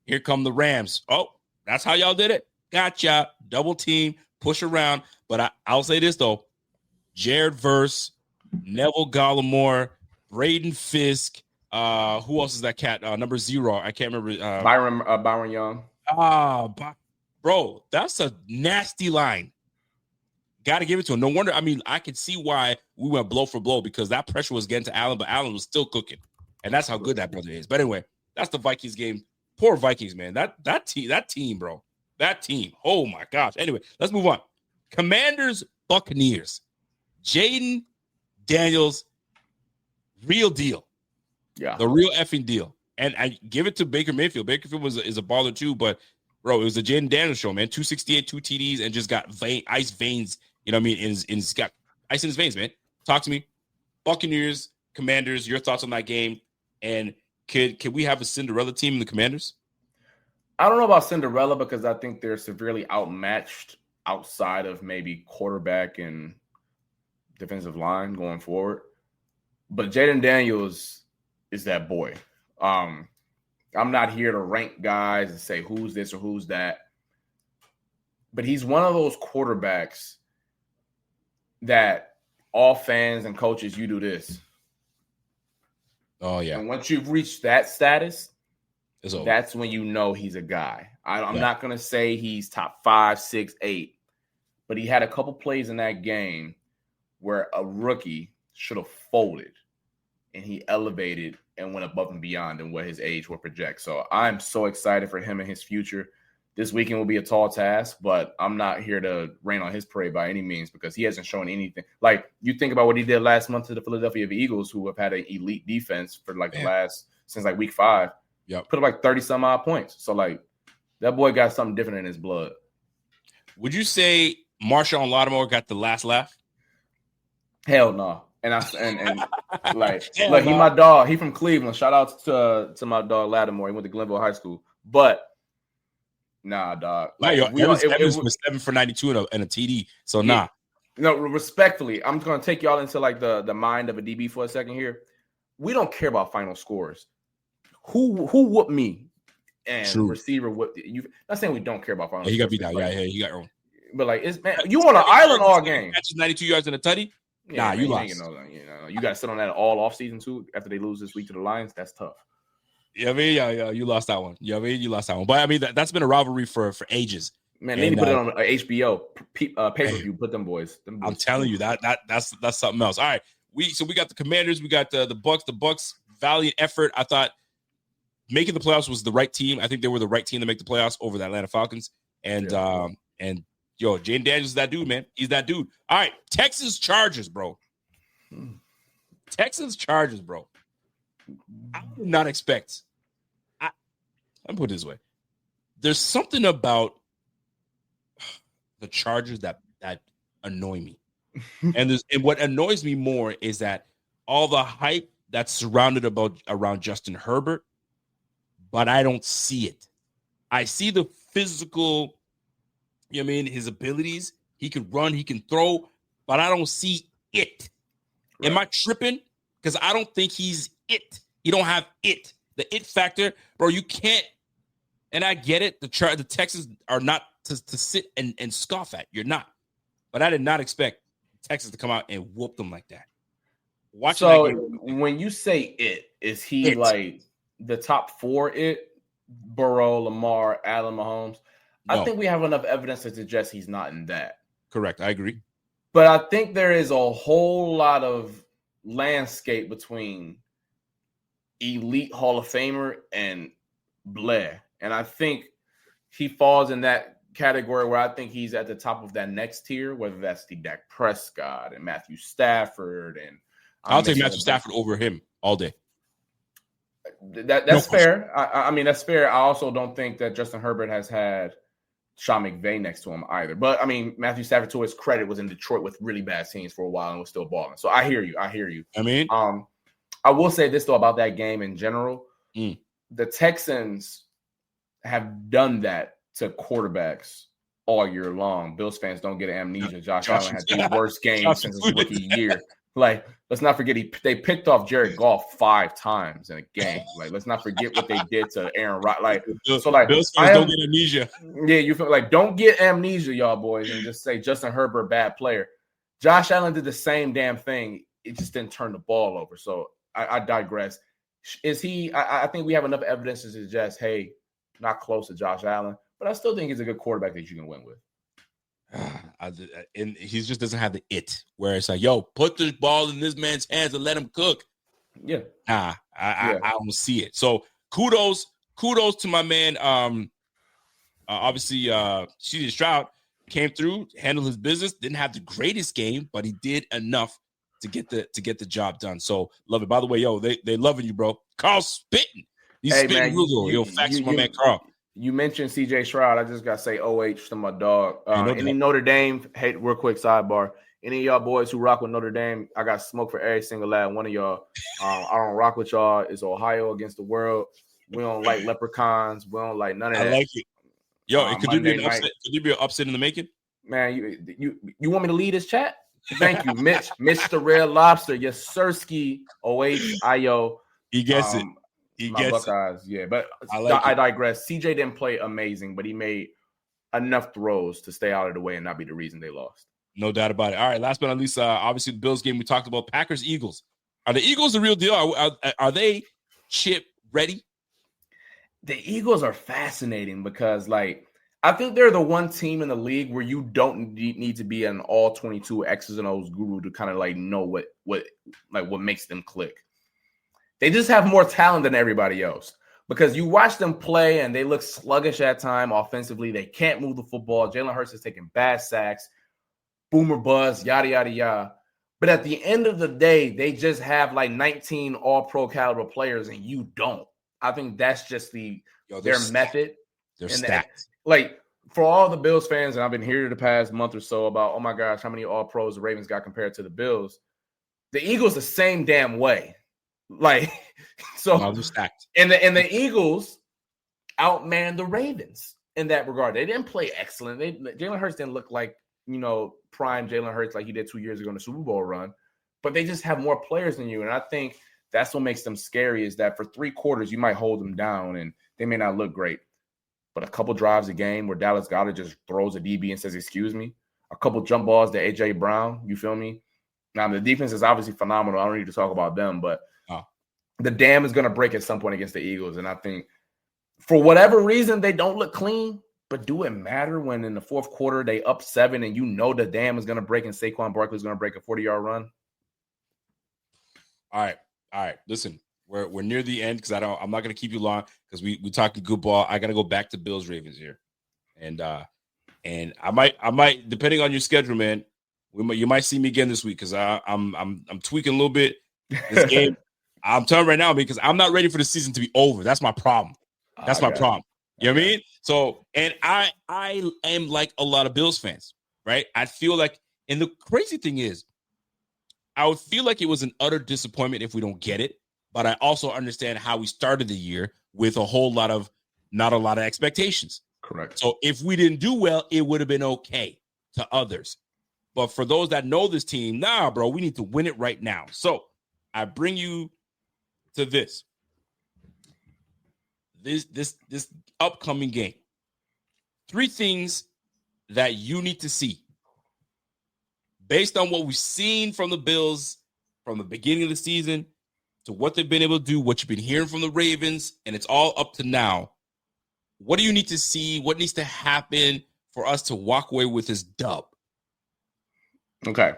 D: the Rams. Oh, that's how y'all did it. Gotcha. Double team, push around. But I'll say this, though. Jared Verse, Neville Gallimore, Braden Fisk. Who else is that cat? Number 0. I can't remember.
E: Byron Young.
D: Bro, that's a nasty line. Got to give it to him. No wonder. I mean, I could see why we went blow for blow because that pressure was getting to Allen, but Allen was still cooking. And that's how good that brother is. But anyway, that's the Vikings game. Poor Vikings, man. That team, bro. That team. Oh, my gosh. Anyway, let's move on. Commanders, Buccaneers. Jaden Daniels, real deal.
E: Yeah.
D: The real effing deal. And I give it to Baker Mayfield. Baker Mayfield is a baller too, but bro, it was a Jaden Daniels show, man. 268, 2 TDs, and just got ice veins. You know what I mean? He's got ice in his veins, man. Talk to me. Buccaneers, Commanders, your thoughts on that game. And could we have a Cinderella team in the Commanders?
E: I don't know about Cinderella because I think they're severely outmatched outside of maybe quarterback and defensive line going forward. But Jaden Daniels is that boy. I'm not here to rank guys and say who's this or who's that. But he's one of those quarterbacks that all fans and coaches, you do this.
D: Oh, yeah.
E: And once you've reached that status,
D: it's
E: that's when you know he's a guy. I'm not going to say he's top 5, 6, 8. But he had a couple plays in that game where a rookie should have folded. And he elevated and went above and beyond than what his age would project. So I'm so excited for him and his future. this weekend will be a tall task, but I'm not here to rain on his parade by any means because he hasn't shown anything. Like, you think about what he did last month to the Philadelphia Eagles, who have had an elite defense for like since like week 5.
D: Yep.
E: Put up like 30 some odd points. So like that boy got something different in his blood.
D: Would you say Marshawn Lattimore got the last laugh?
E: Hell no. And like look, he my dog. He from Cleveland. Shout out to my dog Lattimore. He went to Glenville High School. But nah, dog.
D: Like, Evans was 7 for 92 and a TD. So nah.
E: No, respectfully, I'm going to take y'all into like the mind of a DB for a second here. We don't care about final scores. Who whooped me and
D: True.
E: Receiver whooped you. Not saying we don't care about final scores.
D: He got beat down. Yeah, he got wrong.
E: But like, you on an island all game.
D: Catches 92 yards in a tutty.
E: Yeah,
D: nah, you lost.
E: You got to sit on that all off season too. After they lose this week to the Lions, that's tough.
D: Yeah, I mean, you lost that one. Yeah, I mean, you lost that one. But I mean, that's been a rivalry for ages.
E: Man, they need to put it on HBO pay-per-view. Put them boys.
D: I'm telling you that's something else. All right, we got the Commanders, we got the Bucks. The Bucks valiant effort. I thought making the playoffs was the right team. I think they were the right team to make the playoffs over the Atlanta Falcons. And Jaden Daniels is that dude, man. He's that dude. All right, Texans Chargers, bro. Texans Chargers, bro. I did not expect. I'm put it this way. There's something about the Chargers that annoy me. and what annoys me more is that all the hype that's surrounded around Justin Herbert, but I don't see it. I see the physical, you know what I mean, his abilities. He can run, he can throw, but I don't see it. Right. Am I tripping? Because I don't think he's it. He don't have it. The it factor, bro, you can't. And I get it. The Texans are not to sit and scoff at. You're not. But I did not expect Texas to come out and whoop them like that.
E: When you say it, is he like the top 4 it? Burrow, Lamar, Allen, Mahomes? No. I think we have enough evidence to suggest he's not in that.
D: Correct. I agree.
E: But I think there is a whole lot of landscape between elite Hall of Famer and Blair. And I think he falls in that category where I think he's at the top of that next tier, whether that's the Dak Prescott and Matthew Stafford. And
D: I'll take Matthew Stafford over him all day.
E: That's fair. I mean, that's fair. I also don't think that Justin Herbert has had Sean McVay next to him either. But, I mean, Matthew Stafford, to his credit, was in Detroit with really bad teams for a while and was still balling. So I hear you.
D: I mean,
E: I will say this, though, about that game in general. The Texans have done that to quarterbacks all year long. Bills fans don't get amnesia. Josh Allen had the worst game since his rookie year. Like, let's not forget they picked off Jared Goff 5 times in a game. Like, let's not forget what they did to Aaron Rodgers. Like,
D: so like Bills fans don't get amnesia.
E: Yeah, you feel like don't get amnesia, y'all boys, and just say Justin Herbert bad player. Josh Allen did the same damn thing. It just didn't turn the ball over. So I digress. Is he? I think we have enough evidence to suggest, hey, not close to Josh Allen, but I still think he's a good quarterback that you can win with.
D: And he just doesn't have the it where it's like, yo, put the ball in this man's hands and let him cook.
E: Yeah.
D: I don't see it. So kudos to my man. Obviously, CJ Stroud came through, handled his business, didn't have the greatest game, but he did enough to get the job done. So love it. By the way, yo, they loving you, bro. Carl's spitting. He's spitting real good. Yo, facts to my man Carl.
E: You mentioned CJ Stroud. I just got to say OH to my dog. Any Notre Dame, hey, real quick sidebar. Any of y'all boys who rock with Notre Dame, I got smoke for every single last one of y'all. I don't rock with y'all. It's Ohio against the world. We don't like leprechauns. We don't like none of that.
D: I like it. Yo, could there be an upset? Could there be an upset in the making?
E: Man, you want me to lead this chat? Thank you, Mitch. Mr. Red Lobster. Yes, Sirski. OHIO.
D: He gets it. He gets
E: Buckeyes, yeah, but I digress. CJ didn't play amazing, but he made enough throws to stay out of the way and not be the reason they lost.
D: No doubt about it. All right, last but not least, obviously the Bills game we talked about. Packers Eagles. Are the Eagles the real deal? Are they chip ready?
E: The Eagles are fascinating because, like, I think they're the one team in the league where you don't need to be an all 22 X's and O's guru to kind of like know what makes them click. They just have more talent than everybody else. because you watch them play and they look sluggish at time offensively. They can't move the football. Jalen Hurts is taking bad sacks, boomer buzz, yada, yada, yada. But at the end of the day, they just have like 19 all-pro caliber players and you don't. I think that's just their method.
D: They're
E: and
D: stacked.
E: Like, for all the Bills fans, and I've been here the past month or so about, oh my gosh, how many all-pros the Ravens got compared to the Bills. The Eagles the same damn way. Like, so
D: No, they're stacked.
E: And the Eagles outmanned the Ravens in that regard. They didn't play excellent. Jalen Hurts didn't look like, prime Jalen Hurts like he did 2 years ago in the Super Bowl run, but they just have more players than you. And I think that's what makes them scary, is that for 3 quarters, you might hold them down and they may not look great. But a couple drives a game where Dallas Goedert just throws a DB and says, excuse me, a couple jump balls to A.J. Brown, you feel me? Now, the defense is obviously phenomenal. I don't need to talk about them, but the dam is going to break at some point against the Eagles. And I think for whatever reason, they don't look clean, but do it matter when in the fourth quarter they up 7 and the dam is going to break and Saquon Barkley is going to break a 40-yard run?
D: All right. Listen, we're near the end because I'm not going to keep you long because we talking good ball. I got to go back to Bills Ravens here, and I might depending on your schedule, man. You might see me again this week because I'm tweaking a little bit this game. I'm telling you right now because I'm not ready for the season to be over. That's my problem. That's my problem. You know what I mean? So, and I am like a lot of Bills fans, right? I feel like, and the crazy thing is, I would feel like it was an utter disappointment if we don't get it. But I also understand how we started the year with not a lot of expectations.
E: Correct.
D: So if we didn't do well, it would have been okay to others. But for those that know this team, bro, we need to win it right now. So I bring you to this upcoming game. 3 things that you need to see based on what we've seen from the Bills from the beginning of the season to what they've been able to do, what you've been hearing from the Ravens, and it's all up to now. What do you need to see? What needs to happen for us to walk away with this dub?
E: Okay.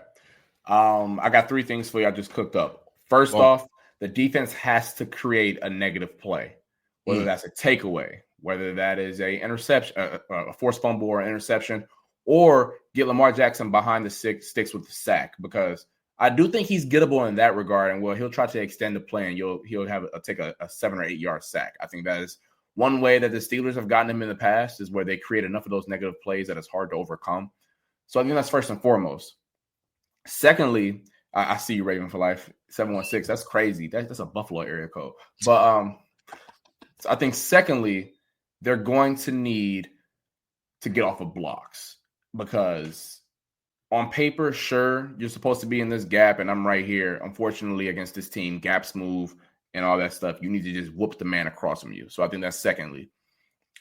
E: I got 3 things for you I just cooked up. First off, the defense has to create a negative play, whether that's a takeaway, whether that is a interception, a forced fumble or an interception, or get Lamar Jackson behind the sticks with the sack, because I do think he's gettable in that regard. And he'll try to extend the play and he'll take a 7 or 8 yard sack. I think that is one way that the Steelers have gotten him in the past, is where they create enough of those negative plays that it's hard to overcome. So I think that's first and foremost. Secondly, I see you, Raven for life, 716. That's crazy. That's a Buffalo area code. But so I think secondly, they're going to need to get off of blocks, because on paper, sure, you're supposed to be in this gap, and I'm right here. Unfortunately, against this team, gaps move and all that stuff. You need to just whoop the man across from you. So I think that's secondly.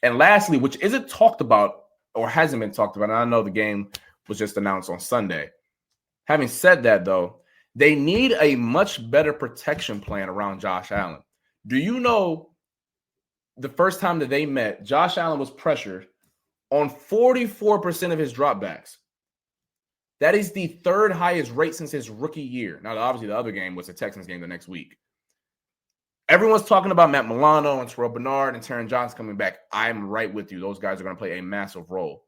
E: And lastly, which isn't talked about or hasn't been talked about, and I know the game was just announced on Sunday. Having said that, though, they need a much better protection plan around Josh Allen. Do you know the first time that they met, Josh Allen was pressured on 44% of his dropbacks? That is the 3rd highest rate since his rookie year. Now, obviously, the other game was the Texans game the next week. Everyone's talking about Matt Milano and Terrell Bernard and Taron Johnson coming back. I'm right with you. Those guys are going to play a massive role.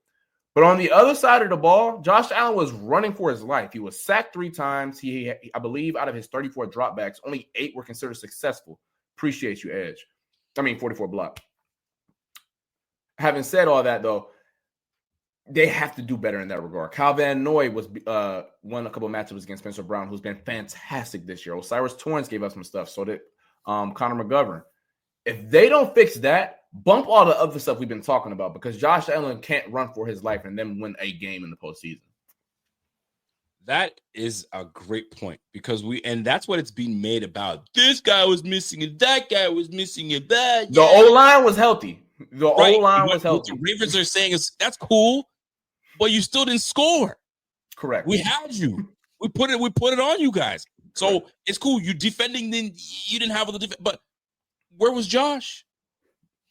E: But on the other side of the ball, Josh Allen was running for his life. He was sacked 3 times. I believe out of his 34 dropbacks, only 8 were considered successful. Appreciate you, Edge. 44 block. Having said all that, though, they have to do better in that regard. Kyle Van Noy won a couple of matchups against Spencer Brown, who's been fantastic this year. Osiris Torrance gave us some stuff. So did Connor McGovern. If they don't fix that, bump all the other stuff we've been talking about, because Josh Allen can't run for his life and then win a game in the postseason.
D: That is a great point, because that's what it's being made about. This guy was missing and that guy was missing and that.
E: The O-line was healthy. The O-line was healthy.
D: What the Ravens are saying is that's cool, but you still didn't score.
E: Correct.
D: We had you. We put it on you guys. So it's cool. You defending, then you didn't have all the defense. But where was Josh?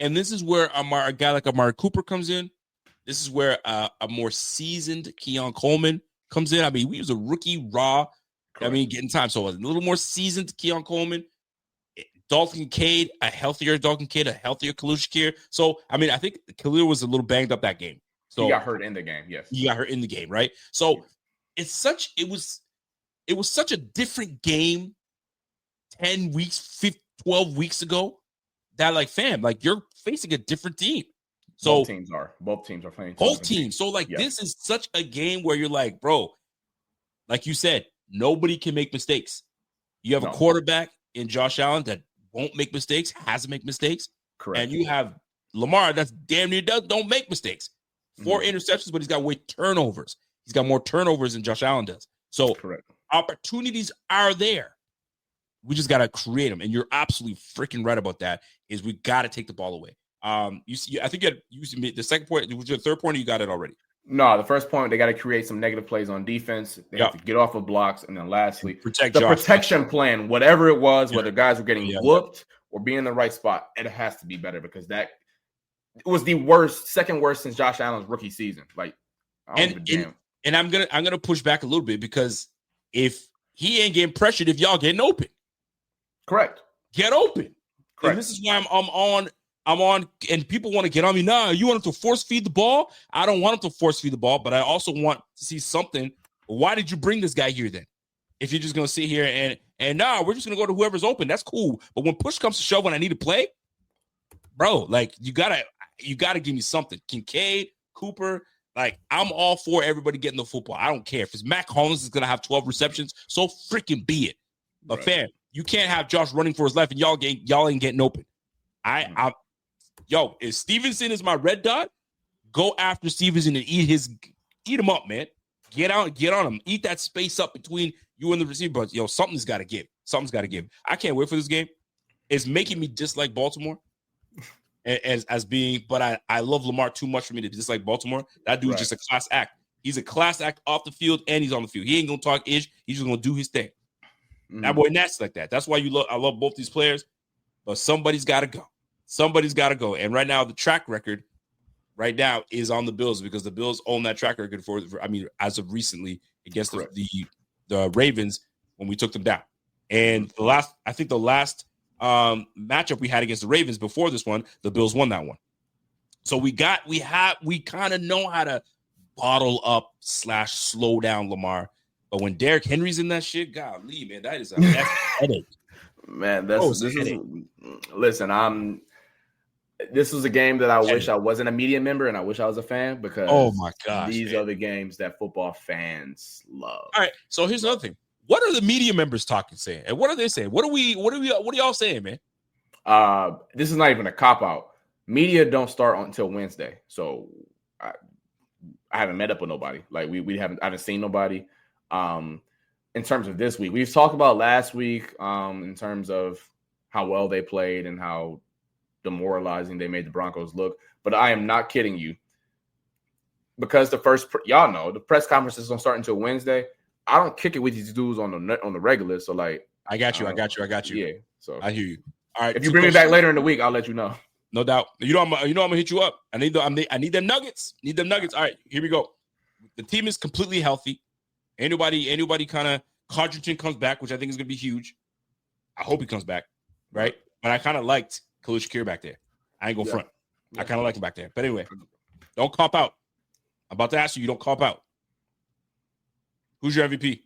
D: And this is where a guy like Amari Cooper comes in. This is where a more seasoned Keon Coleman comes in. I mean, we was a rookie raw. Correct. I mean, getting time. So a little more seasoned Keon Coleman Dalton Kincaid, a healthier Dalton Kincaid, a healthier Khalil Shakir. So, I mean, I think Khalil was a little banged up that game. So
E: he got hurt in the game. Yes,
D: he got hurt in the game, right? So it was such a different game 10 weeks, 12 weeks ago that, like, fam, like, you're facing a different team. So
E: both teams are playing.
D: Both teams. So, like, this is such a game where you're like, bro, like you said, nobody can make mistakes. You have a quarterback in Josh Allen that won't make mistakes, hasn't make mistakes.
E: Correct.
D: And you have Lamar that's damn near don't make mistakes. 4 interceptions, but he's got way turnovers. He's got more turnovers than Josh Allen does. So opportunities are there. We just got to create them. And you're absolutely freaking right about that, is we got to take the ball away. You see, I think you the second point, was your third point, or you got it already?
E: No, the first point, they got to create some negative plays on defense. They have to get off of blocks. And then lastly,
D: protect
E: the
D: Josh.
E: Protection plan, whatever it was, whether guys were getting whooped or being in the right spot, it has to be better, because that it was the second worst since Josh Allen's rookie season. Like, I don't give a damn.
D: And I'm gonna push back a little bit, because if he ain't getting pressured, if y'all getting open.
E: Correct.
D: Get open.
E: Correct.
D: And this is why I'm on, and people want to get on me. Nah, you want him to force feed the ball? I don't want him to force feed the ball, but I also want to see something. Why did you bring this guy here then? If you're just gonna sit here and we're just gonna go to whoever's open, that's cool. But when push comes to shove, when I need to play, bro, like, you gotta give me something. Kincaid, Cooper, like, I'm all for everybody getting the football. I don't care if it's Matt Collins is gonna have 12 receptions, so freaking be it. But fam, you can't have Josh running for his life and y'all ain't getting open. If Stevenson is my red dot, go after Stevenson and eat him up, man. Get on him. Eat that space up between you and the receiver. But something's got to give. Something's got to give. I can't wait for this game. It's making me dislike Baltimore but I love Lamar too much for me to dislike Baltimore. That dude's just a class act. He's a class act off the field and he's on the field. He ain't gonna talk ish. He's just gonna do his thing. That boy Nat's like that. That's why I love both these players. But somebody's got to go. Somebody's got to go. And right now, the track record right now is on the Bills, because the Bills own that track record for as of recently against the Ravens when we took them down. And the last matchup we had against the Ravens before this one, the Bills won that one. So we kind of know how to bottle up / slow down Lamar. But when Derrick Henry's in that shit, golly, man, that's a headache.
E: Man, listen, this was a game that I wish I wasn't a media member and I wish I was a fan, because
D: oh my gosh,
E: these are the games that football fans love.
D: All right, so here's another thing. What are the media members saying? And what are they saying? What are y'all saying, man?
E: This is not even a cop-out. Media don't start until Wednesday. So I haven't met up with nobody. Like I haven't seen nobody. In terms of this week, we've talked about last week in terms of how well they played and how demoralizing they made the Broncos look. But I am not kidding you, because the press conference is going to start until Wednesday. I don't kick it with these dudes on the regular. So, like,
D: I got you.
E: Yeah. So
D: I hear you. All right.
E: If you bring me back later in the week, I'll let you know.
D: No doubt. I'm gonna hit you up. I need them nuggets. All right, here we go. The team is completely healthy. Anybody kind of Codrington comes back, which I think is going to be huge. I hope he comes back, right? But I kind of liked Khalil Shakir back there. I ain't going front. Yeah. I kind of like him back there. But anyway, don't cop out. I'm about to ask you don't cop out. Who's your MVP?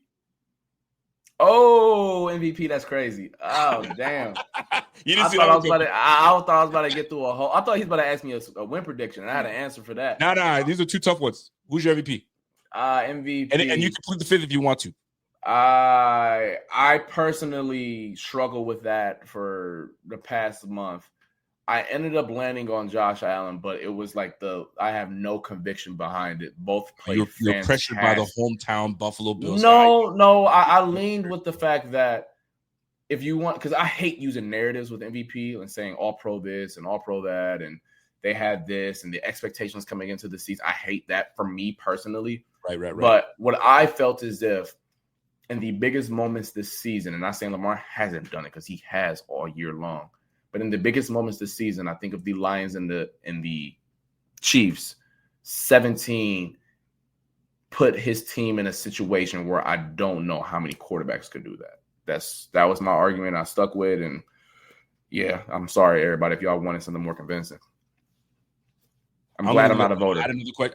E: Oh, MVP, that's crazy. Oh, damn. I thought I was about to get through a whole – I thought he was about to ask me a win prediction, and I had an answer for that.
D: Nah, these are two tough ones. Who's your MVP?
E: MVP.
D: And you can plead the fifth if you want to.
E: I personally struggle with that for the past month. I ended up landing on Josh Allen, but it was like I have no conviction behind it. Both played
D: You're pressured by the hometown Buffalo Bills.
E: No, I leaned with the fact that if you want, because I hate using narratives with MVP and saying all pro this and all pro that, and they had this and the expectations coming into the season. I hate that for me personally.
D: Right.
E: But what I felt is if in the biggest moments this season, and I'm not saying Lamar hasn't done it because he has all year long, but in the biggest moments this season, I think of the Lions and the Chiefs, 17 put his team in a situation where I don't know how many quarterbacks could do that. That was my argument I stuck with, and Yeah, I'm sorry, everybody, if y'all wanted something more convincing. I'm
D: I'm
E: glad
D: gonna
E: I'm not a voter.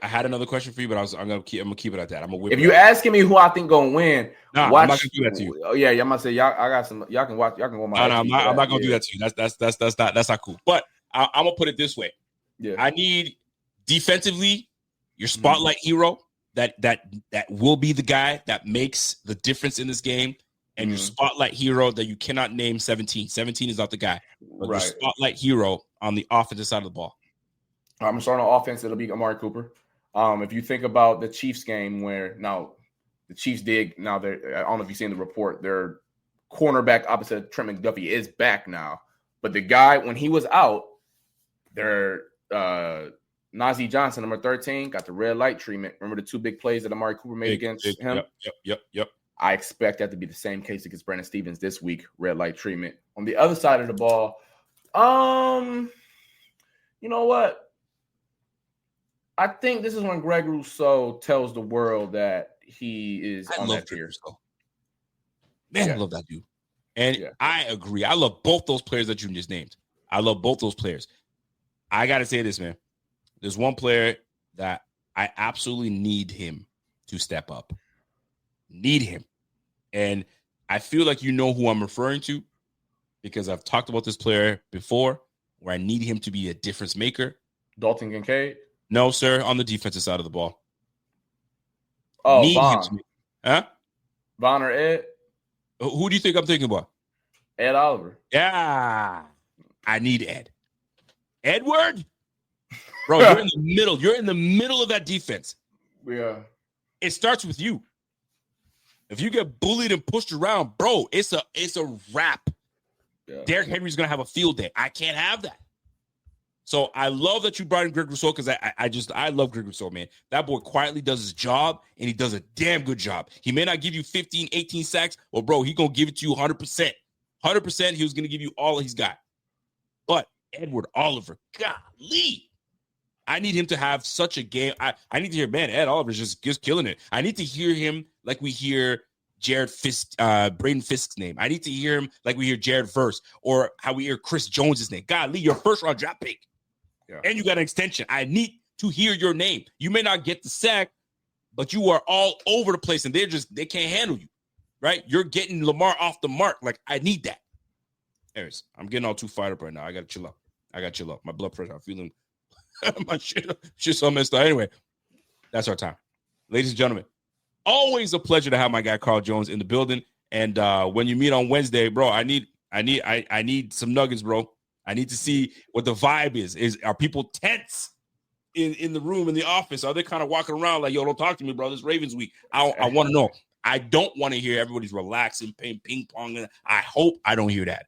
D: I had another question for you, but I'm gonna keep it at that. I'm gonna whip
E: If
D: it
E: you
D: out.
E: asking me who I think gonna win,
D: Nah,
E: watch.
D: I'm not gonna do that to you.
E: Oh yeah, I'm gonna say y'all. I got some. Y'all can watch. Y'all can go on my.
D: No, I'm
E: XP
D: not gonna do that to you. That's not cool. But I'm gonna put it this way.
E: Yeah.
D: I need defensively your spotlight hero that will be the guy that makes the difference in this game, and your spotlight hero that you cannot name 17. 17 is not the guy, but your spotlight hero on the offensive side of the ball.
E: I'm gonna start on offense. It'll be Amari Cooper. If you think about the Chiefs game, where now the Chiefs did I don't know if you've seen the report. Their cornerback opposite Trent McDuffie is back now, but the guy when he was out, their Najee Johnson, number 13, got the red light treatment. Remember the two big plays that Amari Cooper made against him?
D: Yep.
E: I expect that to be the same case against Brandon Stevens this week. Red light treatment. On the other side of the ball, you know what? I think this is when Greg Rousseau tells the world that he is on that tier.
D: Man, I love that dude. And I agree. I love both those players that you just named. I love both those players. I got to say this, man. There's one player that I absolutely need him to step up. Need him. And I feel like you know who I'm referring to because I've talked about this player before where I need him to be a difference maker.
E: Dalton Kincaid?
D: No, sir, on the defensive side of the ball.
E: Oh,
D: need
E: Vaughn.
D: Him to, huh?
E: Vaughn or Ed?
D: Who do you think I'm thinking about?
E: Ed Oliver.
D: Yeah. I need Ed. Edward? Bro, you're in the middle. You're in the middle of that defense.
E: Yeah.
D: It starts with you. If you get bullied and pushed around, bro, it's a wrap. Yeah. Derrick Henry's going to have a field day. I can't have that. So I love that you brought in Greg Rousseau because I love Greg Rousseau, man. That boy quietly does his job, and he does a damn good job. He may not give you 15, 18 sacks, well, bro, he's going to give it to you 100%. 100%, he was going to give you all he's got. But Edward Oliver, golly, I need him to have such a game. I need to hear, man, Ed Oliver's just killing it. I need to hear him like we hear Braden Fisk's name. I need to hear him like we hear Jared Verse or how we hear Chris Jones's name. Golly, your first-round draft pick. Yeah. And you got an extension. I need to hear your name. You may not get the sack, but you are all over the place, and they can't handle you, right? You're getting Lamar off the mark. Like, I need that. Anyways, I'm getting all too fired up right now. I got to chill out. My blood pressure, I'm feeling my shit's so messed up. Anyway, that's our time. Ladies and gentlemen, always a pleasure to have my guy Carl Jones in the building. And when you meet on Wednesday, bro, I need some nuggets, bro. I need to see what the vibe is. Are people tense in the room, in the office? Are they kind of walking around like, yo, don't talk to me, bro? This Ravens week. I want to know. I don't want to hear everybody's relaxing, playing ping pong. I hope I don't hear that.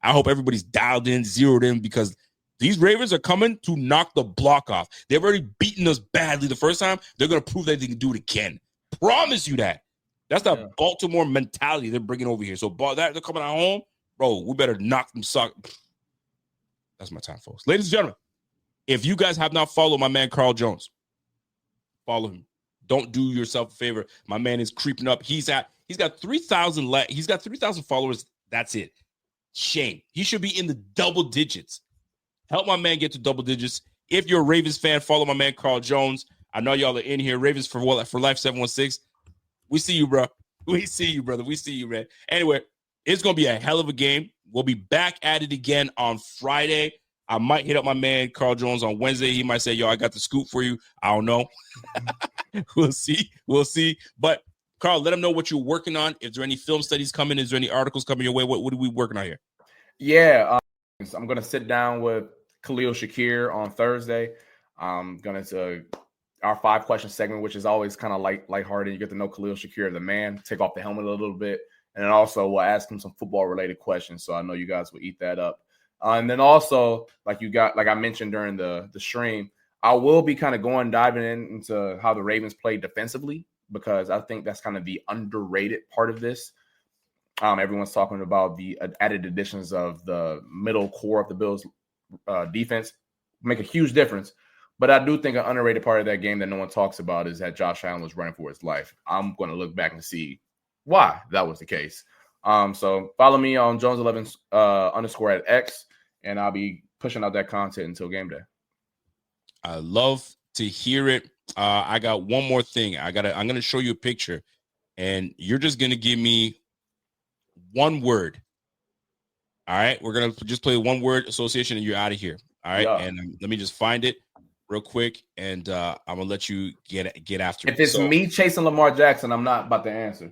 D: I hope everybody's dialed in, zeroed in, because these Ravens are coming to knock the block off. They've already beaten us badly the first time. They're going to prove that they can do it again. Promise you that. That's the Baltimore mentality they're bringing over here. So they're coming at home, bro, we better knock them suck. That's my time, folks. Ladies and gentlemen, if you guys have not followed my man Carl Jones, follow him. Don't do yourself a favor. My man is creeping up. He's got 3,000 he's got 3,000 followers. That's it. Shame. He should be in the double digits. Help my man get to double digits. If you're a Ravens fan, follow my man Carl Jones. I know y'all are in here. Ravens for Life 716. We see you, bro. We see you, brother. We see you, man. Anyway, it's going to be a hell of a game. We'll be back at it again on Friday. I might hit up my man Carl Jones on Wednesday. He might say, yo, I got the scoop for you. I don't know. We'll see. We'll see. But, Carl, let them know what you're working on. Is there any film studies coming? Is there any articles coming your way? What are we working on here?
E: Yeah, I'm going to sit down with Khalil Shakir on Thursday. I'm going to our 5-question segment, which is always kind of lighthearted. You get to know Khalil Shakir, the man, take off the helmet a little bit. And then also we'll ask him some football-related questions. So I know you guys will eat that up. And then also, like I mentioned during the stream, I will be kind of diving into how the Ravens play defensively, because I think that's kind of the underrated part of this. Everyone's talking about the added additions of the middle core of the Bills defense make a huge difference. But I do think an underrated part of that game that no one talks about is that Josh Allen was running for his life. I'm going to look back and see why that was the case. So follow me on Jones11 _ at X, and I'll be pushing out that content until game day.
D: I love to hear it. I got one more thing. I'm gonna show you a picture, and you're just gonna give me one word. All right, we're gonna just play one word association, and you're out of here. All right,
E: Yeah.
D: and let me just find it real quick, and I'm gonna let you get after it.
E: If it's me chasing Lamar Jackson, I'm not about to answer.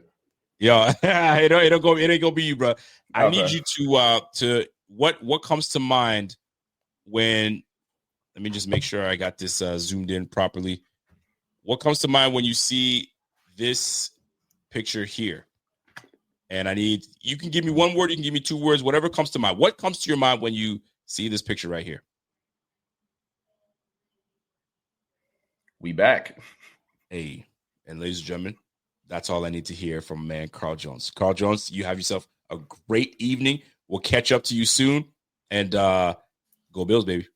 D: Yo, it ain't gonna be you, bro. I need
E: Okay.
D: you to what comes to mind when. Let me just make sure I got this zoomed in properly. What comes to mind when you see this picture here? And you can give me one word, you can give me two words, whatever comes to mind. What comes to your mind when you see this picture right here?
E: We back.
D: Hey, and ladies and gentlemen, that's all I need to hear from man Carl Jones. Carl Jones, you have yourself a great evening. We'll catch up to you soon. And go Bills, baby.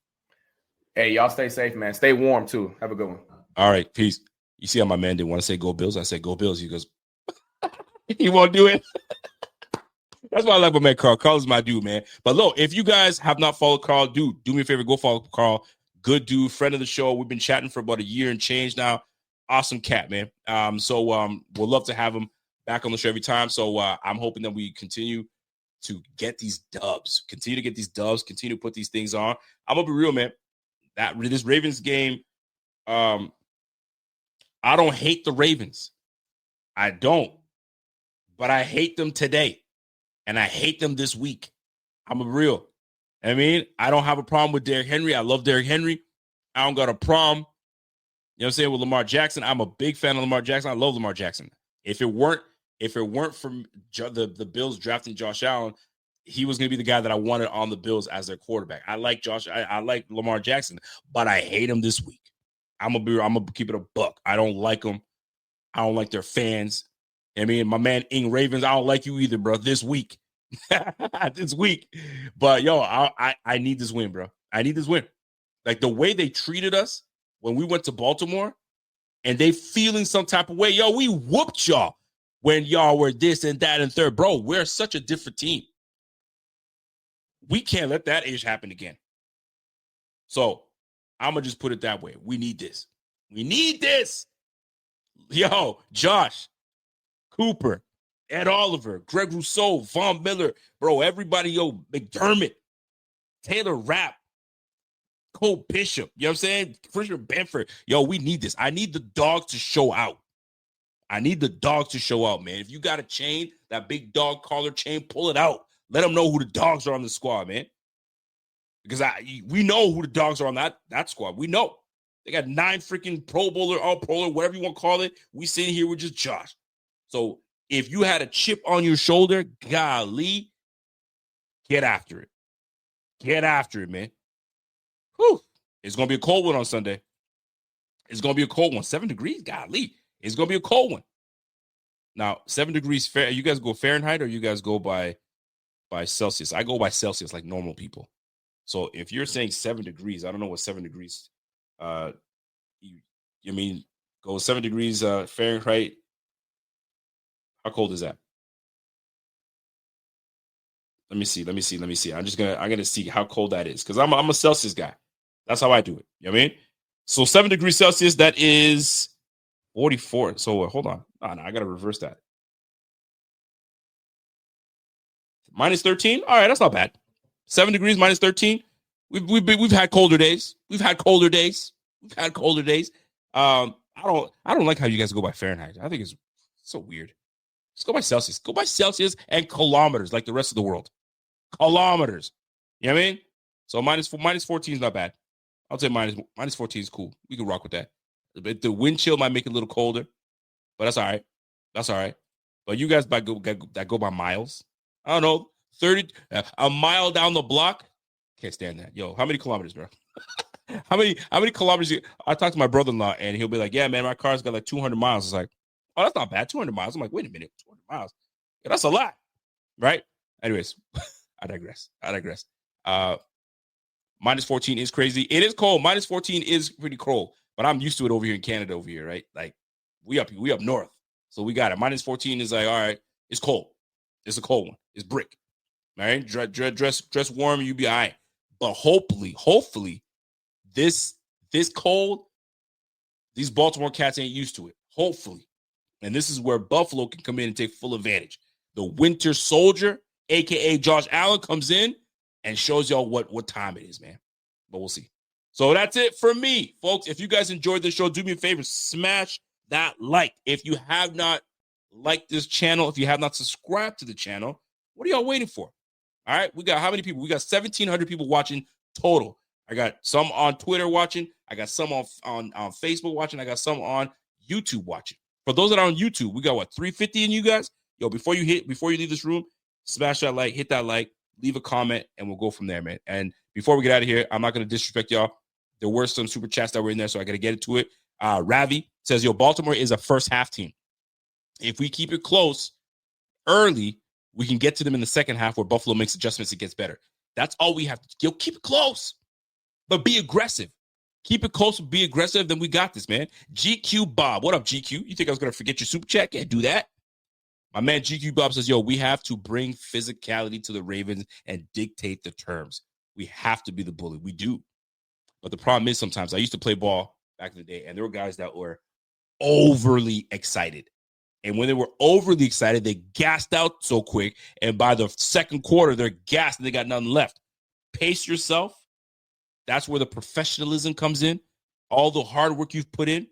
E: Hey, y'all stay safe, man. Stay warm, too. Have a good one.
D: All right, peace. You see how my man didn't want to say go Bills? I said go Bills. He goes, he won't do it. That's why I like my man Carl. Carl is my dude, man. But look, if you guys have not followed Carl, do me a favor, go follow Carl. Good dude, friend of the show. We've been chatting for about a year and change now. Awesome cat, man. So we'll love to have him back on the show every time. So I'm hoping that we continue to get these dubs, continue to put these things on. I'm gonna be real, man. This Ravens game, I don't hate the Ravens. I don't. But I hate them today. And I hate them this week. I'm a real. I mean, I don't have a problem with Derrick Henry. I love Derrick Henry. I don't got a problem, you know what I'm saying, with Lamar Jackson. I'm a big fan of Lamar Jackson. I love Lamar Jackson. If it weren't for the Bills drafting Josh Allen, he was going to be the guy that I wanted on the Bills as their quarterback. I like I like Lamar Jackson, but I hate him this week. I'm gonna keep it a buck. I don't like them. I don't like their fans. I mean, my man Ing Ravens, I don't like you either, bro, this week. This week. But, yo, I need this win, bro. I need this win. Like, the way they treated us when we went to Baltimore, and they feeling some type of way. Yo, we whooped y'all when y'all were this and that and third. Bro, we're such a different team. We can't let that issue happen again. So, I'm going to just put it that way. We need this. We need this. Yo, Josh, Cooper, Ed Oliver, Greg Rousseau, Von Miller, bro, everybody, yo, McDermott, Taylor Rapp, Cole Bishop, you know what I'm saying? Christian Benford. Yo, we need this. I need the dogs to show out. I need the dogs to show out, man. If you got a chain, that big dog collar chain, pull it out. Let them know who the dogs are on the squad, man. Because we know who the dogs are on that squad. We know. They got 9 freaking Pro Bowler, All Pro, whatever you want to call it. We sitting here with just Josh. So if you had a chip on your shoulder, golly, get after it. Get after it, man. Whew. It's going to be a cold one on Sunday. It's going to be a cold one. 7 degrees, golly. It's going to be a cold one. Now, 7 degrees, you guys go Fahrenheit or you guys go by Celsius? I go by Celsius like normal people. So if you're saying 7 degrees, I don't know what 7 degrees, you mean go 7 degrees Fahrenheit. How cold is that? Let me see. I'm gonna see how cold that is because I'm a Celsius guy. That's how I do it. You know what I mean? So 7 degrees Celsius, that is 44. So hold on. Oh, no, I gotta reverse that. Minus 13. All right, that's not bad. 7 degrees minus 13. We've had colder days. I don't like how you guys go by Fahrenheit. I think it's so weird. Just go by Celsius. Go by Celsius and kilometers like the rest of the world. Kilometers. You know what I mean? So minus 14 is not bad. I'll say minus 14 is cool. We can rock with that. The wind chill might make it a little colder, but that's all right. But you guys that go by miles. I don't know, 30 a mile down the block. Can't stand that. Yo, how many kilometers, bro? How many kilometers? I talked to my brother-in-law, and he'll be like, "Yeah, man, my car's got like 200 miles." It's like, oh, that's not bad. 200 miles. I'm like, wait a minute, 200 miles. Yeah, that's a lot, right? Anyways, I digress. Minus 14 is crazy. It is cold. Minus 14 is pretty cold, but I'm used to it over here in Canada over here, right? Like we up north. So we got it. Minus 14 is like, all right, it's cold. It's a cold one. It's brick. All right, dress warm, you be all right. But hopefully, this cold, these Baltimore Cats ain't used to it. Hopefully, and this is where Buffalo can come in and take full advantage. The Winter Soldier, aka Josh Allen, comes in and shows y'all what time it is, man. But we'll see. So that's it for me, folks. If you guys enjoyed the show, do me a favor, smash that like. If you have not liked this channel, if you have not subscribed to the channel, what are y'all waiting for? All right, we got how many people? We got 1,700 people watching total. I got some on Twitter watching. I got some on Facebook watching. I got some on YouTube watching. For those that are on YouTube, we got what, 350 in you guys? Yo, before you leave this room, smash that like, hit that like, leave a comment, and we'll go from there, man. And before we get out of here, I'm not going to disrespect y'all. There were some super chats that were in there, so I got to get into it. Ravi says, yo, Baltimore is a first half team. If we keep it close early, we can get to them in the second half where Buffalo makes adjustments, it gets better. That's all we have to do. Yo, keep it close, but be aggressive. Keep it close, be aggressive, then we got this, man. GQ Bob. What up, GQ? You think I was going to forget your super chat? Can't do that. My man GQ Bob says, yo, we have to bring physicality to the Ravens and dictate the terms. We have to be the bully. We do. But the problem is sometimes I used to play ball back in the day, and there were guys that were overly excited. And when they were overly excited, they gassed out so quick. And by the second quarter, they're gassed and they got nothing left. Pace yourself. That's where the professionalism comes in. All the hard work you've put in,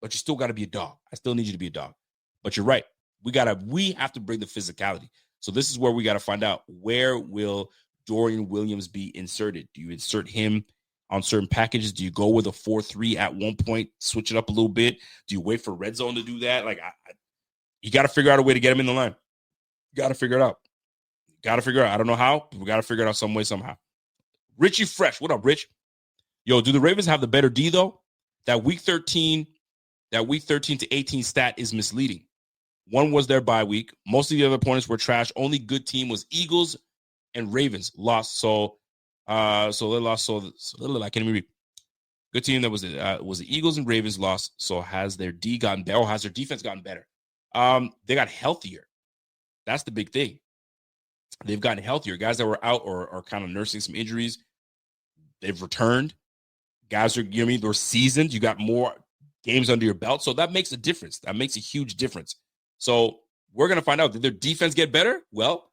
D: but you still got to be a dog. I still need you to be a dog. But you're right. We have to bring the physicality. So this is where we got to find out, where will Dorian Williams be inserted? Do you insert him on certain packages? Do you go with a 4-3 at one point, switch it up a little bit? Do you wait for red zone to do that? Like, you got to figure out a way to get him in the line. You got to figure it out. I don't know how, but we got to figure it out some way, somehow. Richie Fresh. What up, Rich? Yo, do the Ravens have the better D, though? That week 13 to 18 stat is misleading. One was their bye week. Most of the other opponents were trash. Only good team was Eagles and Ravens lost. So they lost. So I can't even read. Good team that was the Eagles and Ravens lost. So has their D gotten better? Or has their defense gotten better? They got healthier. That's the big thing. They've gotten healthier. Guys that were out or are kind of nursing some injuries, they've returned. Guys are, they're seasoned. You got more games under your belt. So that makes a difference. That makes a huge difference. So we're going to find out, did their defense get better? Well,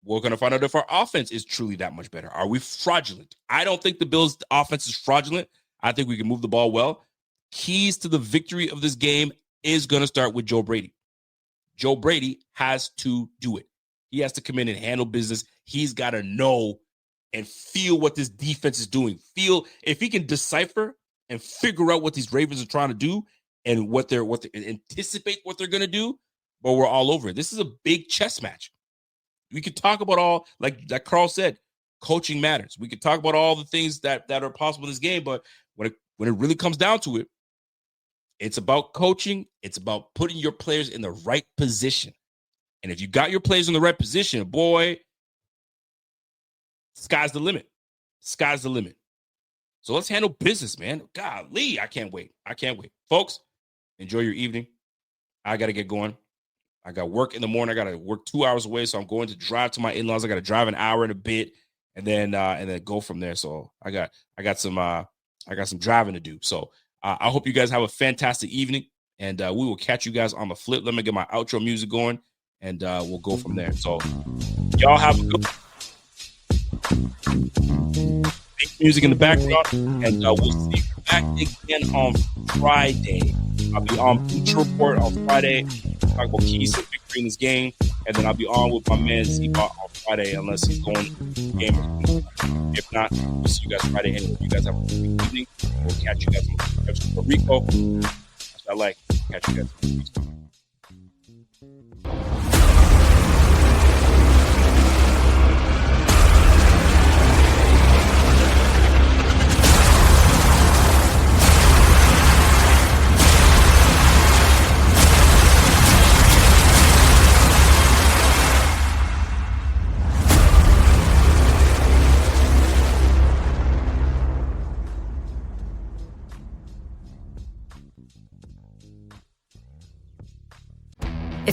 D: we're going to find out if our offense is truly that much better. Are we fraudulent? I don't think the Bills' offense is fraudulent. I think we can move the ball well. Keys to the victory of this game is going to start with Joe Brady. Joe Brady has to do it. He has to come in and handle business. He's got to know and feel what this defense is doing. Feel if he can decipher and figure out what these Ravens are trying to do and what they anticipate what they're going to do, but we're all over it. This is a big chess match. We could talk about all, like Carl said, coaching matters. We could talk about all the things that are possible in this game, but when it really comes down to it, it's about coaching. It's about putting your players in the right position. And if you got your players in the right position, boy, sky's the limit. Sky's the limit. So let's handle business, man. Golly, I can't wait. Folks, enjoy your evening. I got to get going. I got work in the morning. I got to work 2 hours away, so I'm going to drive to my in-laws. I got to drive an hour and a bit, and then go from there. So I got some driving to do. So I hope you guys have a fantastic evening, and we will catch you guys on the flip. Let me get my outro music going, and we'll go from there. So y'all have a good music in the background, and we'll see you back again on Friday. I'll be on Future Report on Friday, talk about keys to victory in this game, and then I'll be on with my man Z-Bot on Friday, unless he's going game. If not, we'll see you guys Friday. Anyway, you guys have a good evening. We'll catch you guys on the Rico. I like. Catch you guys.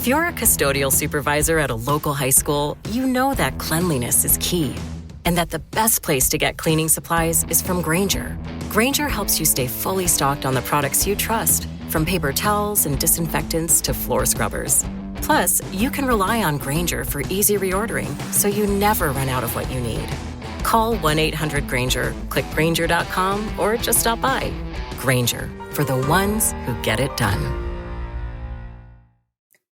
A: If you're a custodial supervisor at a local high school, you know that cleanliness is key, and that the best place to get cleaning supplies is from Grainger. Grainger helps you stay fully stocked on the products you trust, from paper towels and disinfectants to floor scrubbers. Plus, you can rely on Grainger for easy reordering, so you never run out of what you need. Call 1-800-GRAINGER, click Grainger.com, or just stop by. Grainger, for the ones who get it done.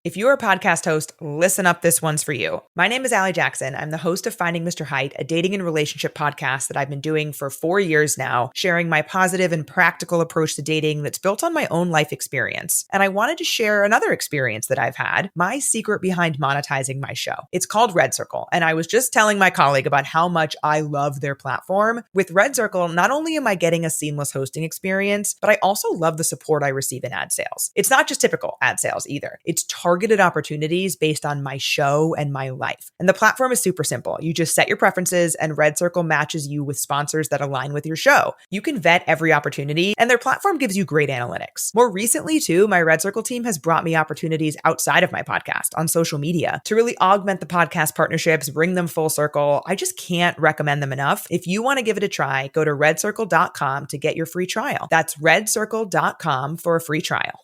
B: If you're a podcast host, listen up, this one's for you. My name is Allie Jackson. I'm the host of Finding Mr. Height, a dating and relationship podcast that I've been doing for 4 years now, sharing my positive and practical approach to dating that's built on my own life experience. And I wanted to share another experience that I've had, my secret behind monetizing my show. It's called Red Circle, and I was just telling my colleague about how much I love their platform. With Red Circle, not only am I getting a seamless hosting experience, but I also love the support I receive in ad sales. It's not just typical ad sales either. It's targeted opportunities based on my show and my life. And the platform is super simple. You just set your preferences and Red Circle matches you with sponsors that align with your show. You can vet every opportunity and their platform gives you great analytics. More recently too, my Red Circle team has brought me opportunities outside of my podcast on social media to really augment the podcast partnerships, bring them full circle. I just can't recommend them enough. If you want to give it a try, go to redcircle.com to get your free trial. That's redcircle.com for a free trial.